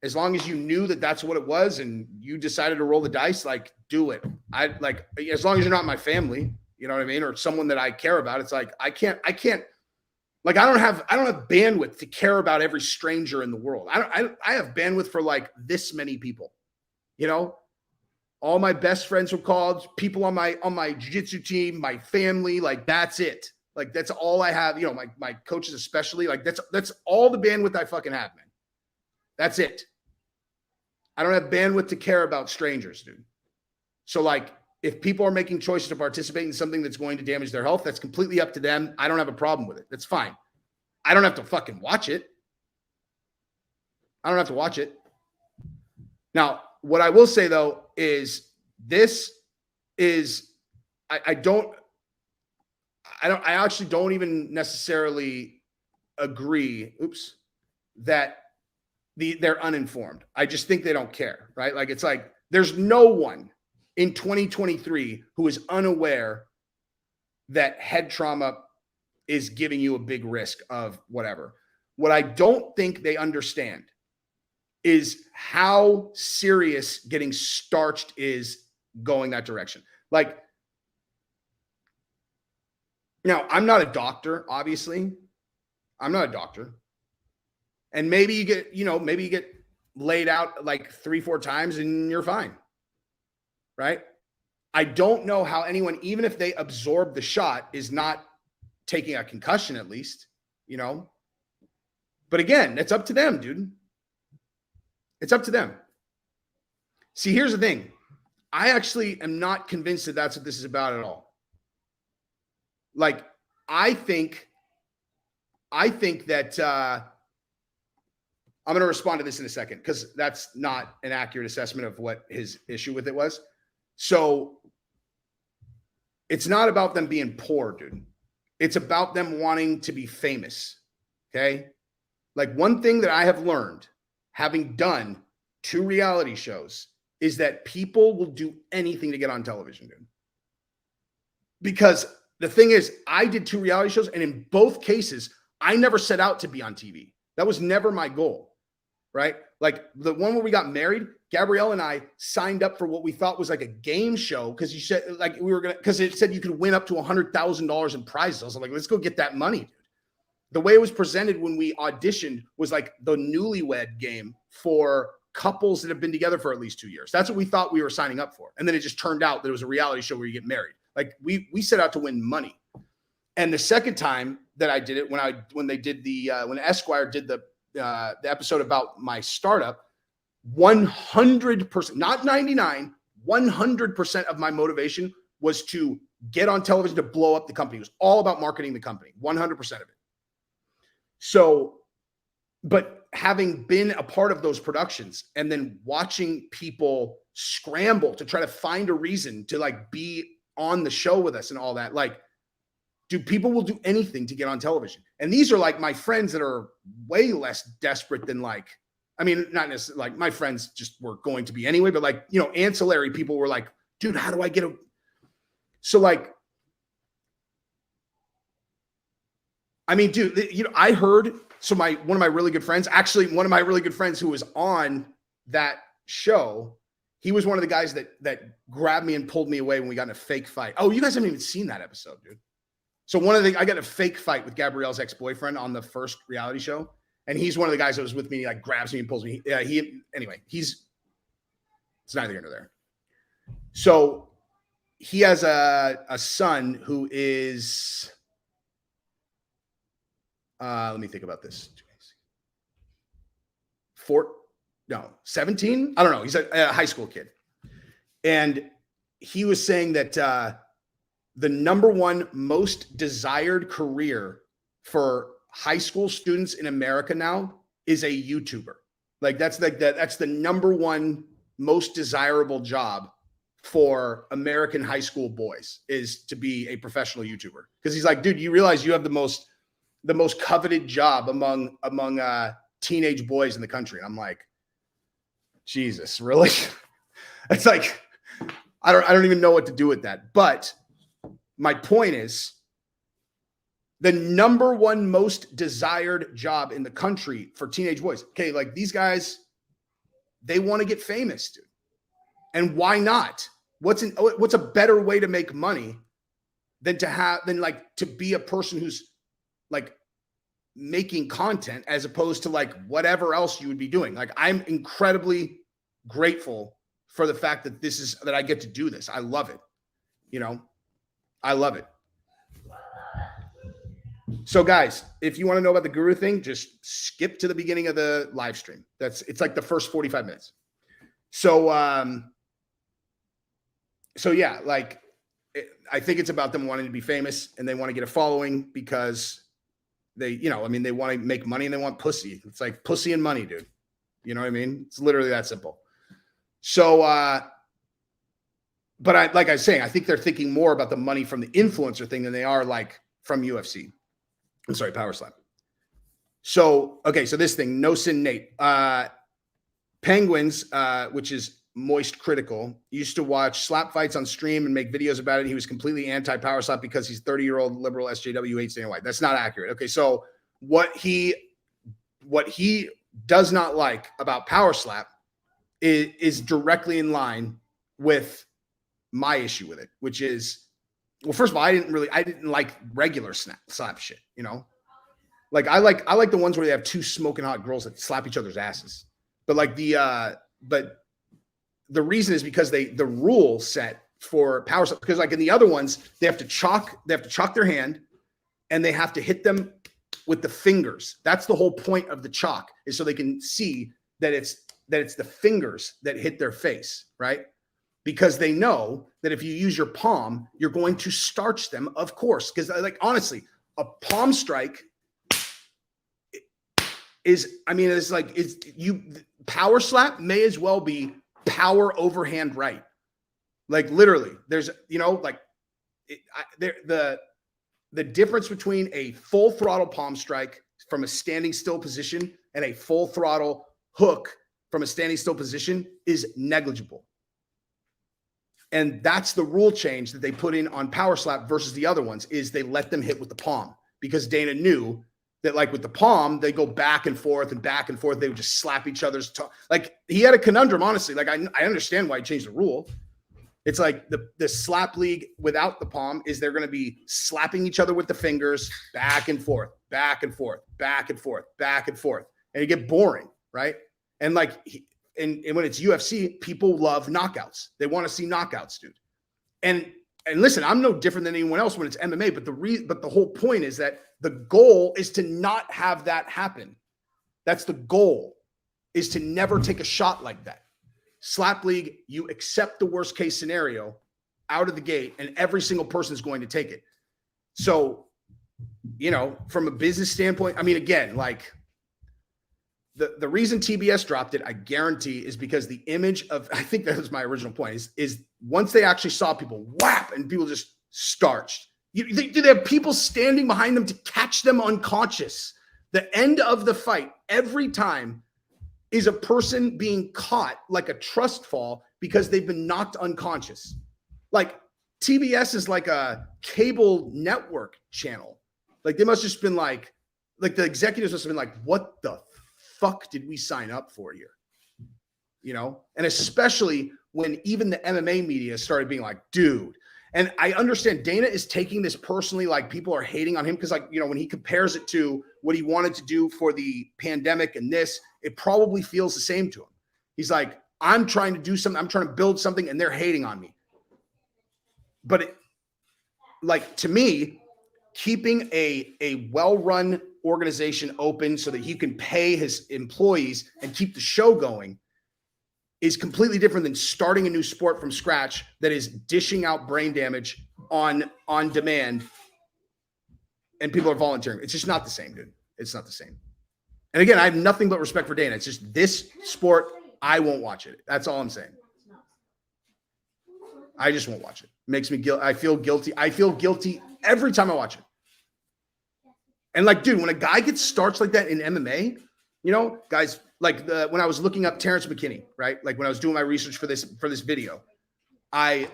as long as you knew that that's what it was and you decided to roll the dice, like, do it. I like, as long as you're not my family, you know what I mean? Or someone that I care about. It's like, I can't, like, I don't have bandwidth to care about every stranger in the world. I have bandwidth for like this many people, you know? All my best friends were called, people on my jiu-jitsu team, my family, like, that's it. Like, that's all I have. You know, my coaches especially, like, that's all the bandwidth I fucking have, man. That's it. I don't have bandwidth to care about strangers, dude. So like, if people are making choices to participate in something that's going to damage their health, that's completely up to them. I don't have a problem with it. That's fine. I don't have to fucking watch it. I don't have to watch it. Now, what I will say though is this is, I actually don't even necessarily agree, that they're uninformed. I just think they don't care, right? Like, it's like, there's no one in 2023 who is unaware that head trauma is giving you a big risk of whatever. What I don't think they understand is how serious getting starched is going that direction. Like, now, I'm not a doctor, obviously. I'm not a doctor. And maybe you get laid out like 3-4 times and you're fine. Right? I don't know how anyone, even if they absorb the shot, is not taking a concussion at least, But again, it's up to them, dude. It's up to them. See, here's the thing. I actually am not convinced that that's what this is about at all. Like, I think that I'm going to respond to this in a second because that's not an accurate assessment of what his issue with it was. So it's not about them being poor, dude. It's about them wanting to be famous. Okay. Like, one thing that I have learned having done 2 reality shows is that people will do anything to get on television, dude. Because the thing is, I did 2 reality shows, and in both cases, I never set out to be on TV. That was never my goal, right? Like the one where we got married, Gabrielle and I signed up for what we thought was like a game show because you said like we were gonna, because it said you could win up to $100,000 in prizes. I was like, let's go get that money, dude. The way it was presented when we auditioned was like the newlywed game for couples that have been together for at least 2 years. That's what we thought we were signing up for. And then it just turned out that it was a reality show where you get married. Like we set out to win money. And the second time that I did it, when Esquire did the episode about my startup, 100%, not 99, 100% of my motivation was to get on television to blow up the company. It was all about marketing the company, 100% of it. So, but having been a part of those productions and then watching people scramble to try to find a reason to like be on the show with us and all that, like, dude, people will do anything to get on television. And these are like my friends that are way less desperate than like, I mean, not necessarily like my friends just were going to be anyway, but like, ancillary people were like, dude, how do I get so like, I mean, dude, I heard, so one of my really good friends, actually one of my really good friends who was on that show, he was one of the guys that grabbed me and pulled me away when we got in a fake fight. Oh, you guys haven't even seen that episode, dude. So I got in a fake fight with Gabrielle's ex-boyfriend on the first reality show. And he's one of the guys that was with me. He like grabs me and pulls me. It's neither here nor there. So he has a son who is, let me think about this. 17. I don't know. He's a high school kid. And he was saying that, the number one most desired career for high school students in America now is a YouTuber. Like that's the number one most desirable job for American high school boys is to be a professional YouTuber. Because he's like, dude, you realize you have the most coveted job among teenage boys in the country. And I'm like, Jesus, really? It's like, I don't even know what to do with that. But my point is, the number one most desired job in the country for teenage boys. Okay, like these guys, they want to get famous, dude. And why not? What's a better way to make money than to be a person who's like making content as opposed to like whatever else you would be doing. Like, I'm incredibly grateful for the fact that I get to do this. I love it. I love it. So guys, if you want to know about the guru thing, just skip to the beginning of the live stream. It's like the first 45 minutes. So yeah, like I think it's about them wanting to be famous and they want to get a following because they want to make money and they want pussy. It's like pussy and money, dude. You know what I mean? It's literally that simple. So, but like I was saying, I think they're thinking more about the money from the influencer thing than they are like from UFC. I'm sorry, Power Slam. So, okay. So this thing, No Sin Nate, Penguins, which is Moist Critical, used to watch slap fights on stream and make videos about it. He was completely anti-power slap because he's 30-year-old liberal SJW hates Dana White. That's not accurate. Okay. So what he does not like about power slap is directly in line with my issue with it, which is, well, first of all, I didn't like regular slap shit, Like I like the ones where they have two smoking hot girls that slap each other's asses. But like but the reason is because the rule set for power slap, because like in the other ones, they have to chalk their hand and they have to hit them with the fingers. That's the whole point of the chalk, is so they can see that it's the fingers that hit their face, right? Because they know that if you use your palm, you're going to starch them, of course. Because like honestly, a palm strike is, I mean, it's like power slap may as well be power overhand right. Like literally, there's, you know, like the difference between a full throttle palm strike from a standing still position and a full throttle hook from a standing still position is negligible. And that's the rule change that they put in on power slap versus the other ones, is they let them hit with the palm, because Dana knew that like with the palm, they go back and forth and back and forth. They would just slap each other's like he had a conundrum, honestly. Like I understand why he changed the rule. It's like the slap league without the palm is they're going to be slapping each other with the fingers back and forth, back and forth, back and forth, back and forth. And it get boring, right? And like, and when it's UFC, people love knockouts. They want to see knockouts, dude. And listen, I'm no different than anyone else when it's MMA, but the whole point is that the goal is to not have that happen. That's the goal, is to never take a shot like that. Slap league, you accept the worst case scenario out of the gate, and every single person is going to take it. So, you know, from a business standpoint, I mean, again, like the reason TBS dropped it, I guarantee, is because the image of, I think that was my original point, is once they actually saw people whap and people just starched. Do they have people standing behind them to catch them unconscious? The end of the fight every time is a person being caught like a trust fall because they've been knocked unconscious. Like TBS is like a cable network channel. Like they must have just been like the executives must have been like, what the fuck did we sign up for here? You know? And especially when even the MMA media started being like, dude. And I understand Dana is taking this personally, like people are hating on him because, like, you know, when he compares it to what he wanted to do for the pandemic and this, it probably feels the same to him. He's like, I'm trying to do something, I'm trying to build something, and they're hating on me. But it, like, to me, keeping a well-run organization open so that he can pay his employees and keep the show going is completely different than starting a new sport from scratch that is dishing out brain damage on demand and people are volunteering. It's just not the same, dude. It's not the same. And again, I have nothing but respect for Dana. It's just this sport, I won't watch it. That's all I'm saying. I just won't watch it. It makes me guilty. I feel guilty. I feel guilty every time I watch it. And like, dude, when a guy gets starched like that in MMA, you know, guys, like when I was looking up Terrence McKinney, right? Like when I was doing my research for this video, I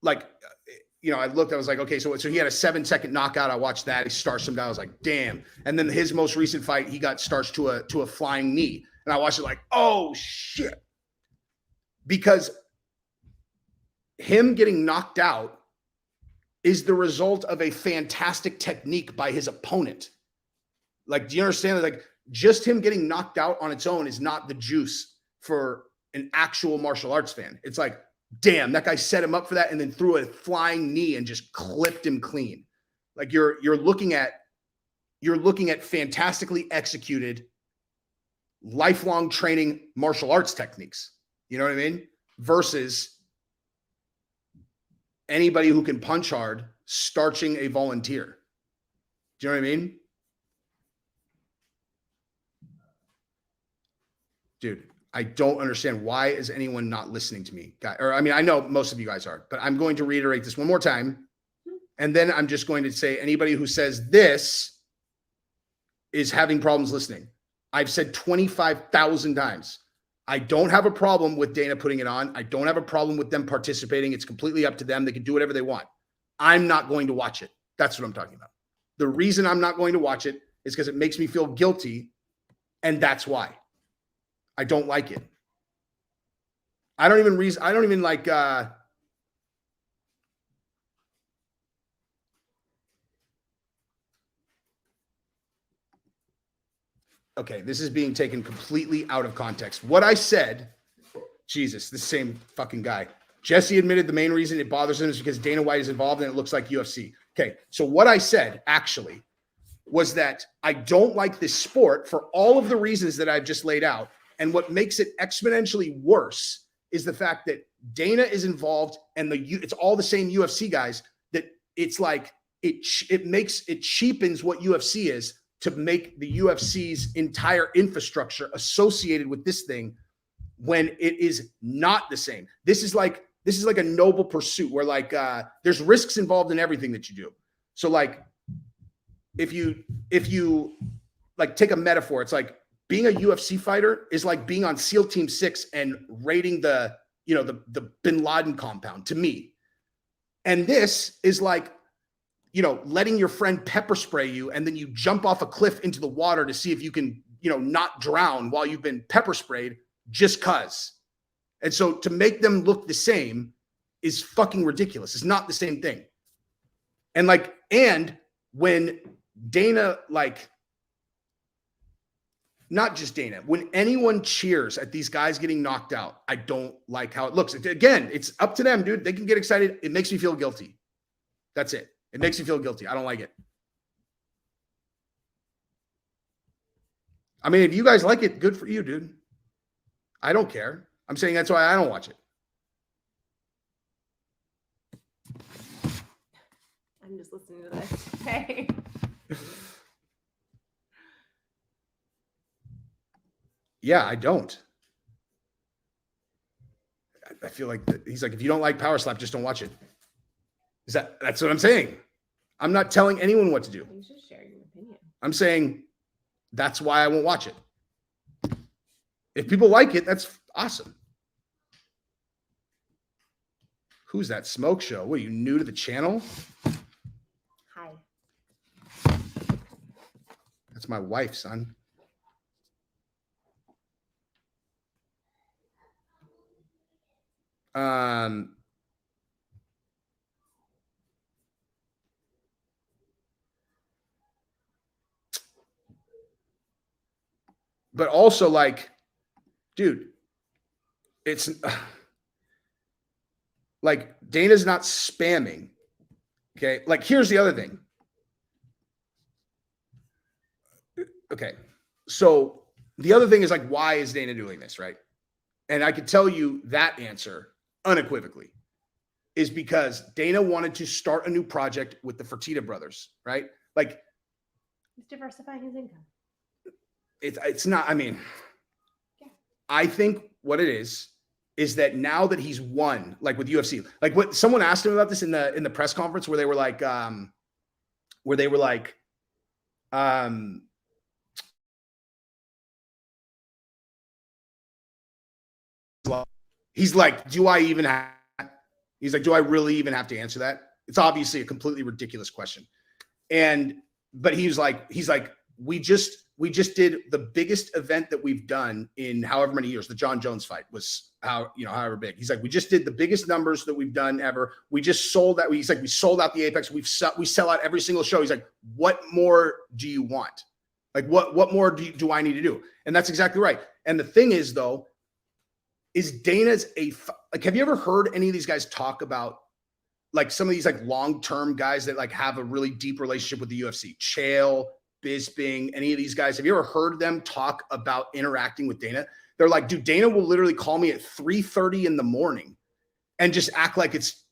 looked, I was like, okay, so he had a 7-second knockout. I watched that. He starched him down. I was like, damn. And then his most recent fight, he got starched to a flying knee. And I watched it like, oh shit. Because him getting knocked out is the result of a fantastic technique by his opponent. Like, do you understand that? Like, just him getting knocked out on its own is not the juice for an actual martial arts fan. It's like, damn, that guy set him up for that and then threw a flying knee and just clipped him clean. Like you're looking at fantastically executed, lifelong training martial arts techniques. You know what I mean? Versus anybody who can punch hard starching a volunteer. Do you know what I mean? Dude, I don't understand. Why is anyone not listening to me? Or I mean, I know most of you guys are, but I'm going to reiterate this one more time. And then I'm just going to say anybody who says this is having problems listening. I've said 25,000 times. I don't have a problem with Dana putting it on. I don't have a problem with them participating. It's completely up to them. They can do whatever they want. I'm not going to watch it. That's what I'm talking about. The reason I'm not going to watch it is because it makes me feel guilty. And that's why. I don't like it. I don't even like, okay, this is being taken completely out of context. What I said, Jesus, the same fucking guy. Jesse admitted the main reason it bothers him is because Dana White is involved and it looks like UFC. Okay, so what I said actually was that I don't like this sport for all of the reasons that I've just laid out. And what makes it exponentially worse is the fact that Dana is involved and it's all the same UFC guys, that it's like it cheapens what UFC is to make the UFC's entire infrastructure associated with this thing when it is not the same. This is like a noble pursuit where like there's risks involved in everything that you do. So like if you like take a metaphor, it's like being a UFC fighter is like being on SEAL Team 6 and raiding the Bin Laden compound to me. And this is like, letting your friend pepper spray you and then you jump off a cliff into the water to see if you can, not drown while you've been pepper sprayed just cause. And so to make them look the same is fucking ridiculous. It's not the same thing. And when Dana, like, not just Dana, when anyone cheers at these guys getting knocked out, I don't like how it looks. Again, it's up to them, dude. They can get excited. It makes me feel guilty. That's it. It makes me feel guilty. I don't like it. I mean, if you guys like it, good for you, dude. I don't care. I'm saying that's why I don't watch it. I'm just listening to this. Okay. Yeah, I don't. I feel like he's like, if you don't like Power Slap, just don't watch it. That's what I'm saying. I'm not telling anyone what to do. You should share your opinion. I'm saying that's why I won't watch it. If people like it, that's awesome. Who's that Smoke Show? What, are you new to the channel? Hi. That's my wife, son. But also, like, dude, it's like Dana's not spamming. Okay. Like, here's the other thing. Okay. So the other thing is like, why is Dana doing this? Right. And I could tell you that answer unequivocally is because Dana wanted to start a new project with the Fertitta brothers. Right. Like, He's diversifying his income. It's not, I mean, Yeah. I think what it is that now that he's won, like with UFC, like what someone asked him about this in the press conference where they were like, he's like, do I really even have to answer that? It's obviously a completely ridiculous question. But he's like, we just did the biggest event that we've done in however many years. The John Jones fight was however big. He's like, we just did the biggest numbers that we've done ever. We just sold that. He's like, we sold out the Apex. We sell out every single show. He's like, what more do you want? Like, what more do I need to do? And that's exactly right. And the thing is, though, is Dana's like, have you ever heard any of these guys talk about like some of these like long-term guys that like have a really deep relationship with the UFC? Chael, Bisping, any of these guys, have you ever heard them talk about interacting with Dana? They're like, dude, Dana will literally call me at 3:30 in the morning and just act like it's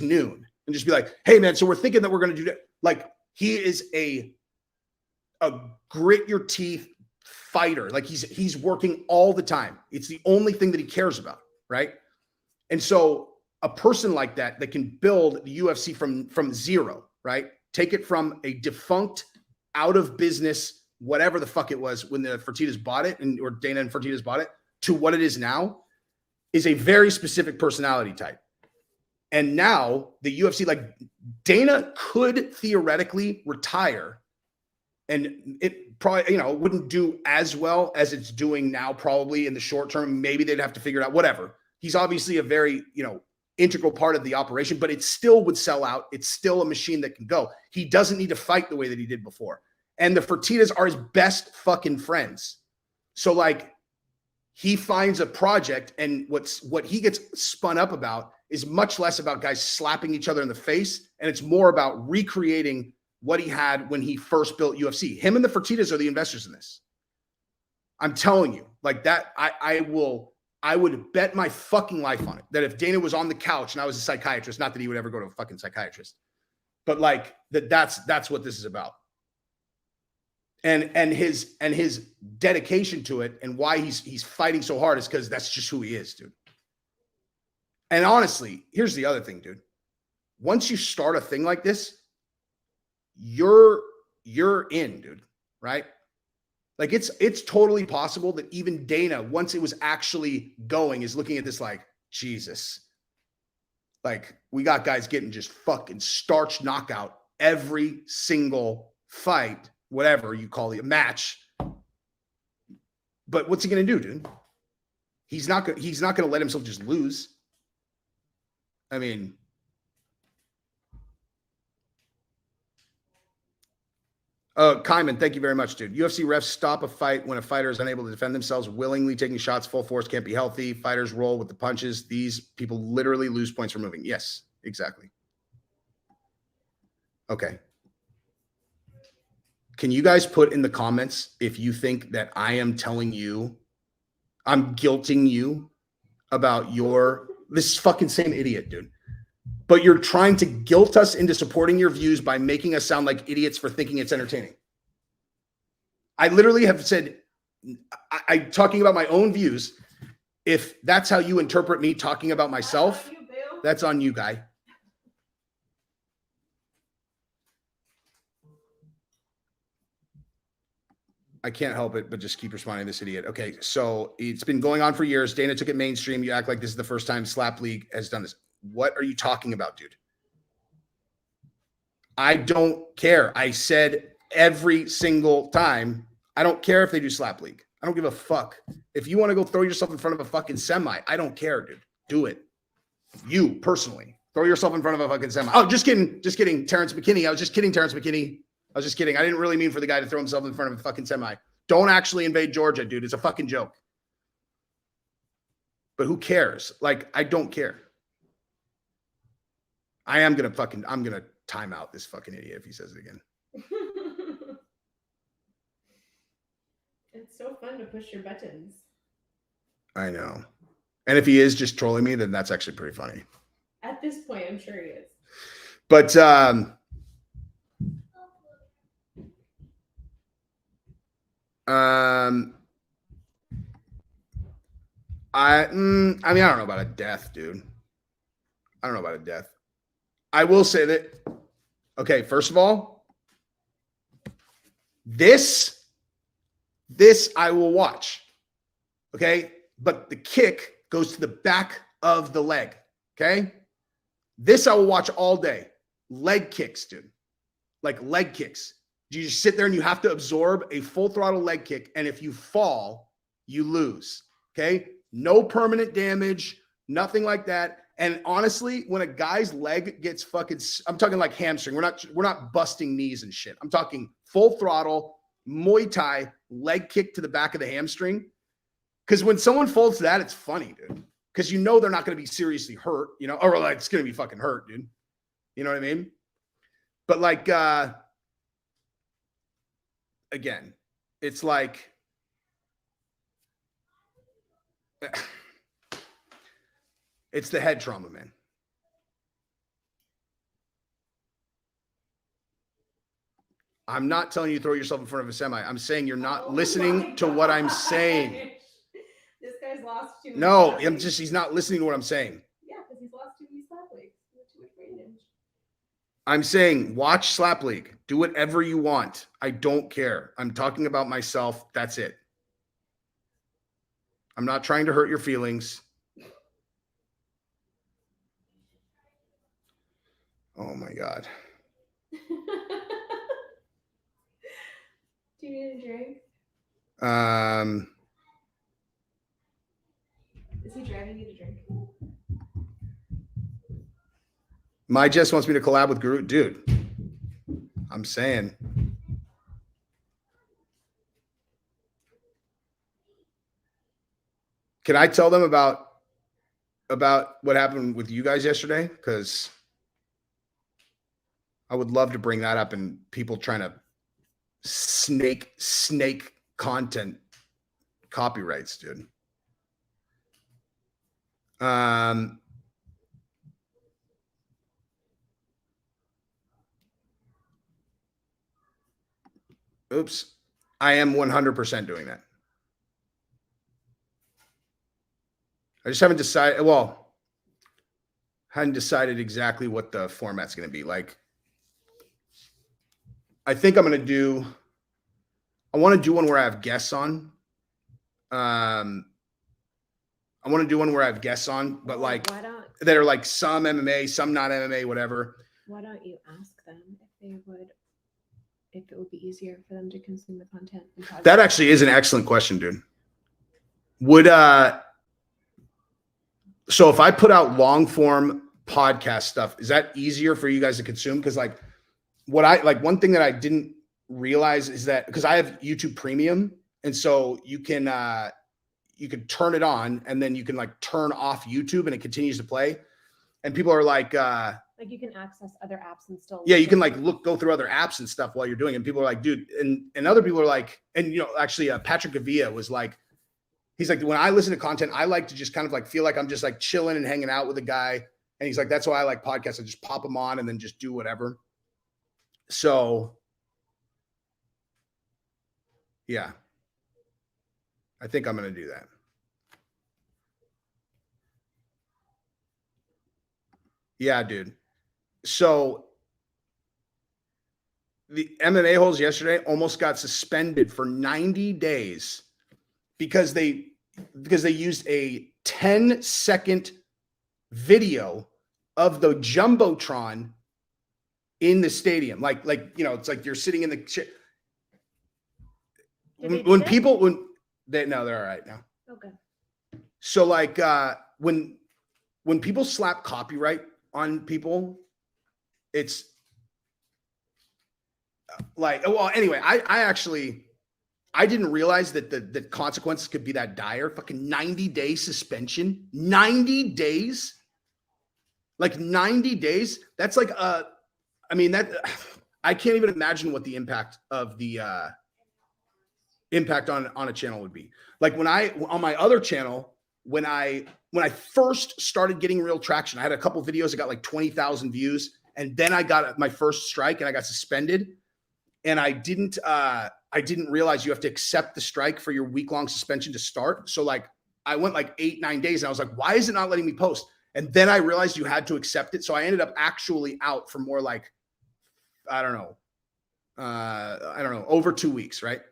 noon and just be like, hey man, so we're thinking that we're going to do that. Like, he is a grit your teeth fighter. Like, he's working all the time. It's the only thing that he cares about. Right. And so a person like that can build the UFC from zero, right? Take it from a defunct, out of business, whatever the fuck it was when the Fertittas bought it, or Dana and Fertittas bought it, to what it is now, is a very specific personality type. And now the UFC, like, Dana could theoretically retire, and it probably, wouldn't do as well as it's doing now, probably in the short term. Maybe they'd have to figure it out, whatever. He's obviously a very, integral part of the operation, but it still would sell out. It's still a machine that can go. He doesn't need to fight the way that he did before. And the Fertittas are his best fucking friends. So like he finds a project, and what he gets spun up about is much less about guys slapping each other in the face. And it's more about recreating what he had when he first built UFC. Him and the Fertittas are the investors in this. I'm telling you, like that, I would bet my fucking life on it that if Dana was on the couch and I was a psychiatrist, not that he would ever go to a fucking psychiatrist, but like that's what this is about. And his dedication to it and why he's fighting so hard is because that's just who he is, dude. And honestly, here's the other thing, dude. Once you start a thing like this, you're in, dude, right? Like it's totally possible that even Dana, once it was actually going, is looking at this like, Jesus. Like we got guys getting just fucking starch knockout every single fight, whatever you call it, a match. But what's he going to do, dude? He's not going to let himself just lose. I mean, Kyman, thank you very much, dude. UFC refs stop a fight when a fighter is unable to defend themselves. Willingly taking shots full force can't be healthy. Fighters roll with the punches. These people literally lose points for moving. Yes, exactly. Okay. Can you guys put in the comments if you think that I am telling you, I'm guilting you about this fucking same idiot, dude. But you're trying to guilt us into supporting your views by making us sound like idiots for thinking it's entertaining. I literally have said, I'm talking about my own views. If that's how you interpret me talking about myself, that's on you, guy. I can't help it, but just keep responding to this idiot. Okay, so it's been going on for years. Dana took it mainstream. You act like this is the first time Slap League has done this. What are you talking about, dude? I don't care. I said every single time, I don't care if they do Slap League. I don't give a fuck. If you want to go throw yourself in front of a fucking semi, I don't care, dude. Do it. You personally throw yourself in front of a fucking semi. Oh, just kidding. Just kidding. Terrence McKinney. I was just kidding, Terrence McKinney. I was just kidding. I didn't really mean for the guy to throw himself in front of a fucking semi. Don't actually invade Georgia, dude. It's a fucking joke. But who cares? Like, I don't care. I'm going to time out this fucking idiot if he says it again. It's so fun to push your buttons. I know. And if he is just trolling me, then that's actually pretty funny. At this point, I'm sure he is. But, I mean, I don't know about a death, dude. I don't know about a death. I will say that, okay, first of all, this I will watch, okay? But the kick goes to the back of the leg, okay? This I will watch all day. Leg kicks, dude. Like leg kicks. You just sit there and you have to absorb a full throttle leg kick, and if you fall, you lose, okay? No permanent damage, nothing like that. And honestly, when a guy's leg gets fucking, I'm talking like hamstring. We're not busting knees and shit. I'm talking full throttle Muay Thai leg kick to the back of the hamstring. Because when someone folds to that, it's funny, dude. Because you know they're not going to be seriously hurt, you know, or like it's going to be fucking hurt, dude. You know what I mean? But like, again, it's like, it's the head trauma, man. I'm not telling you to throw yourself in front of a semi. I'm saying you're not listening to what I'm saying. This guy's lost too many. No, he's not listening to what I'm saying. Yeah, because he's lost too many slap legs. Too much brain damage. I'm saying watch Slap League. Do whatever you want. I don't care. I'm talking about myself. That's it. I'm not trying to hurt your feelings. Oh my God. Do you need a drink? Is he driving you to drink? My Jess wants me to collab with Guru. Dude, I'm saying. Can I tell them about what happened with you guys yesterday? Because I would love to bring that up and people trying to snake content copyrights, dude. Oops. I am 100% doing that. I just haven't decided. Well, hadn't decided exactly what the format's going to be. Like, I think I'm going to do. I want to do one where I have guests on. I want to do one where I have guests on, but like that are like some MMA, some not MMA, whatever. Why don't you ask them if it would be easier for them to consume the content? That actually is an excellent question, dude. Would so if I put out long form podcast stuff, is that easier for you guys to consume? Because like one thing that I didn't realize is that because I have YouTube Premium, and so you can turn it on and then you can like turn off YouTube and it continues to play. And people are like you can access other apps and still. Yeah, you can like go through other apps and stuff while you're doing it. And people are like, dude, and other people are like, and you know, actually Patrick Gavia was like, he's like, when I listen to content, I like to just kind of like feel like I'm just like chilling and hanging out with a guy. And he's like, that's why I like podcasts. I just pop them on and then just do whatever. So yeah, I think I'm going to do that. Yeah, dude. So the MMA holes yesterday almost got suspended for 90 days because they used a 10-second video of the Jumbotron in the stadium. Like, you know, it's like you're sitting in the chair. They're all right now. Okay. So like when people slap copyright on people, it's like, well, anyway, I didn't realize that the consequences could be that dire. Fucking 90-day suspension. 90 days. Like 90 days. That's like I mean, that I can't even imagine what the impact of the impact on a channel would be. Like on my other channel, when I first started getting real traction, I had a couple videos that got like 20,000 views, and then I got my first strike and I got suspended. And I didn't realize you have to accept the strike for your week-long suspension to start. So like I went like 8-9 days and I was like, why is it not letting me post? And then I realized you had to accept it. So I ended up actually out for more like, I don't know, over 2 weeks, right?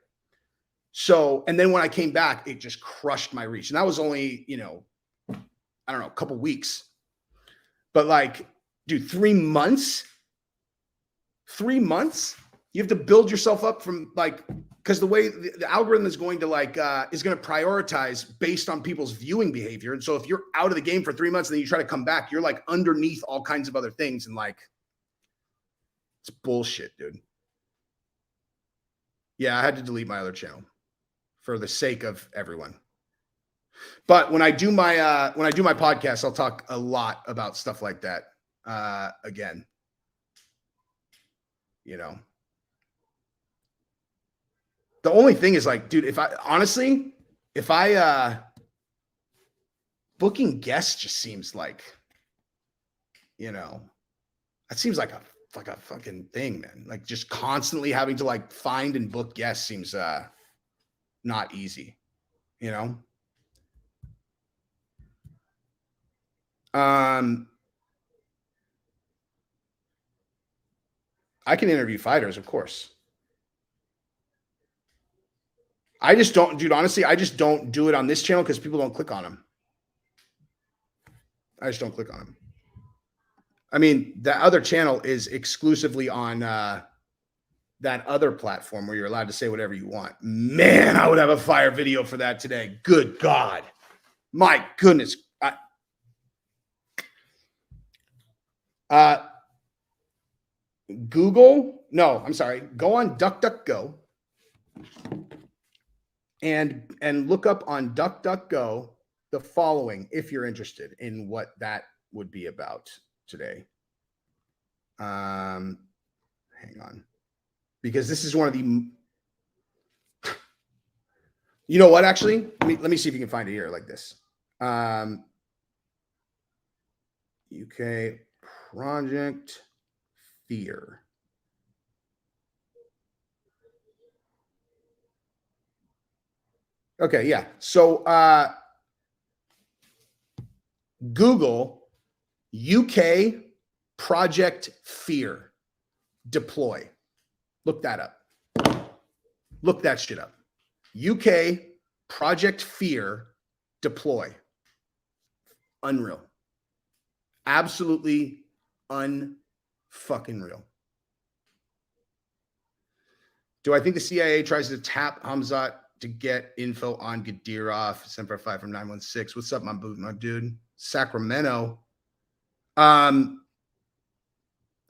So, and then when I came back, it just crushed my reach. And that was only, you know, I don't know, a couple weeks. But like, dude, 3 months? 3 months? You have to build yourself up from like, because the way the algorithm is going to like, is going to prioritize based on people's viewing behavior. And so if you're out of the game for 3 months and then you try to come back, you're like underneath all kinds of other things. And like, it's bullshit, dude. Yeah, I had to delete my other channel for the sake of everyone. But when I do my podcast, I'll talk a lot about stuff like that. Again, you know, the only thing is like, dude, if I booking guests just seems like, you know, that seems like a fucking thing, man. Like just constantly having to like find and book guests seems not easy, you know? I can interview fighters, of course. I just don't, dude, honestly, I just don't do it on this channel because people don't click on them. I just don't click on them. I mean, the other channel is exclusively on that other platform where you're allowed to say whatever you want. Man, I would have a fire video for that today. Good God. My goodness. Google. No, I'm sorry. Go on DuckDuckGo and look up on DuckDuckGo the following if you're interested in what that would be about today. Hang on. Because this is one of the, you know what, actually? Let me see if you can find it here like this. UK Project Fear. Okay, yeah. So Google UK Project Fear deploy. Look that up. Look that shit up. UK Project Fear deploy. Unreal. Absolutely unfucking real. Do I think the CIA tries to tap Hamzat to get info on Gadirov? Semper 5 from 916. What's up, my dude? Sacramento. I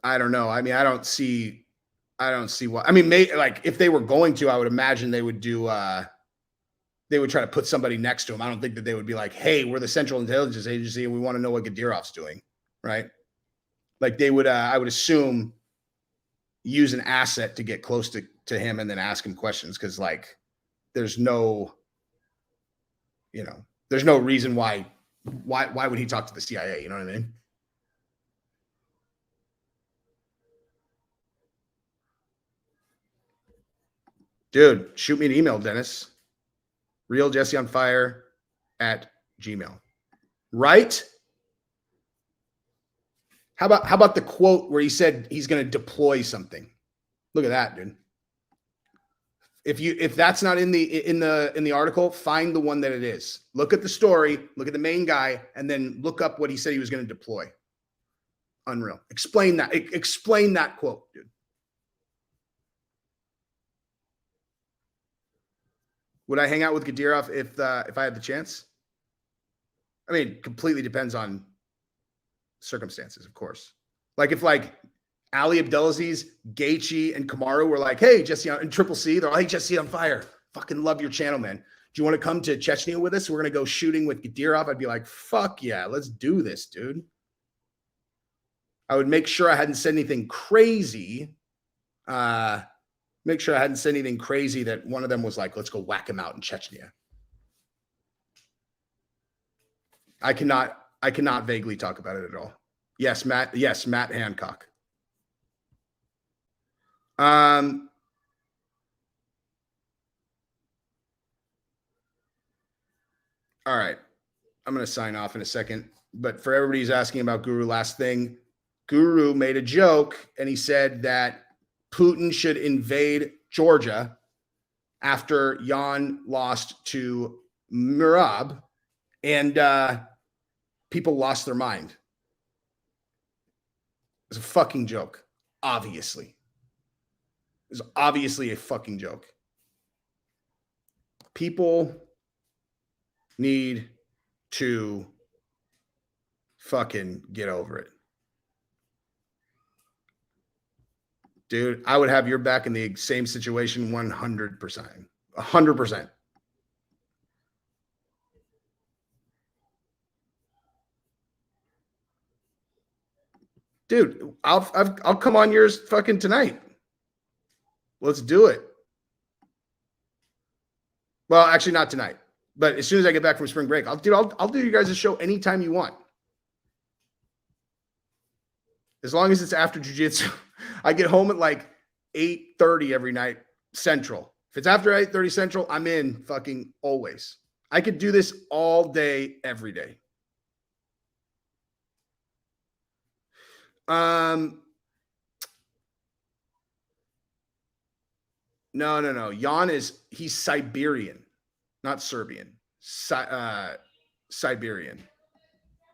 don't know. I mean, I don't see what. I mean, like if they were going to, I would imagine they would do. They would try to put somebody next to him. I don't think that they would be like, "Hey, we're the Central Intelligence Agency, and we want to know what Gadirov's doing," right? Like they would. I would assume use an asset to get close to him and then ask him questions because, like, there's no, there's no reason why would he talk to the CIA? You know what I mean? Dude, shoot me an email, Dennis. RealJesseOnFire@gmail. Right? How about the quote where he said he's going to deploy something? Look at that, dude. If that's not in the article, find the one that it is. Look at the story, look at the main guy, and then look up what he said he was going to deploy. Unreal. Explain that. Explain that quote, dude. Would I hang out with Gadirov if I had the chance? I mean, completely depends on circumstances, of course. Like if Ali Abdelaziz, Gaethje, and Kamaru were like, "Hey, Jesse and Triple C," they're like, "Hey, Jesse on Fire. Fucking love your channel, man. Do you want to come to Chechnya with us? We're gonna go shooting with Gadirov." I'd be like, "Fuck yeah, let's do this, dude." I would make sure I hadn't said anything crazy. Make sure I hadn't said anything crazy that one of them was like, "Let's go whack him out in Chechnya." I cannot vaguely talk about it at all. Yes, Matt. Yes, Matt Hancock. All right. I'm going to sign off in a second. But for everybody who's asking about Guru, last thing, Guru made a joke and he said that Putin should invade Georgia after Jan lost to Murab, and people lost their mind. It was a fucking joke, obviously. It was obviously a fucking joke. People need to fucking get over it. Dude, I would have your back in the same situation 100%. 100%. Dude, I'll come on yours fucking tonight. Let's do it. Well, actually not tonight, but as soon as I get back from spring break, I'll do you guys a show anytime you want. As long as it's after jiu-jitsu. I get home at like 8:30 every night Central. If it's after 8:30 Central, I'm in fucking always. I could do this all day, every day. No. Jan he's Siberian, not Serbian. Siberian.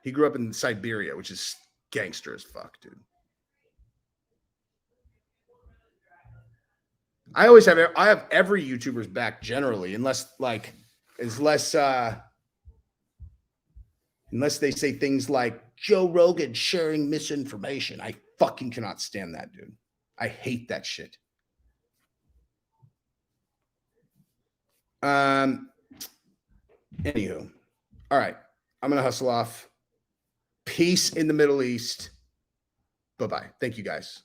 He grew up in Siberia, which is gangster as fuck, dude. I have every YouTuber's back generally, unless they say things like Joe Rogan sharing misinformation. I fucking cannot stand that, dude. I hate that shit. Anywho, All right. I'm going to hustle off. Peace in the Middle East. Bye-bye. Thank you, guys.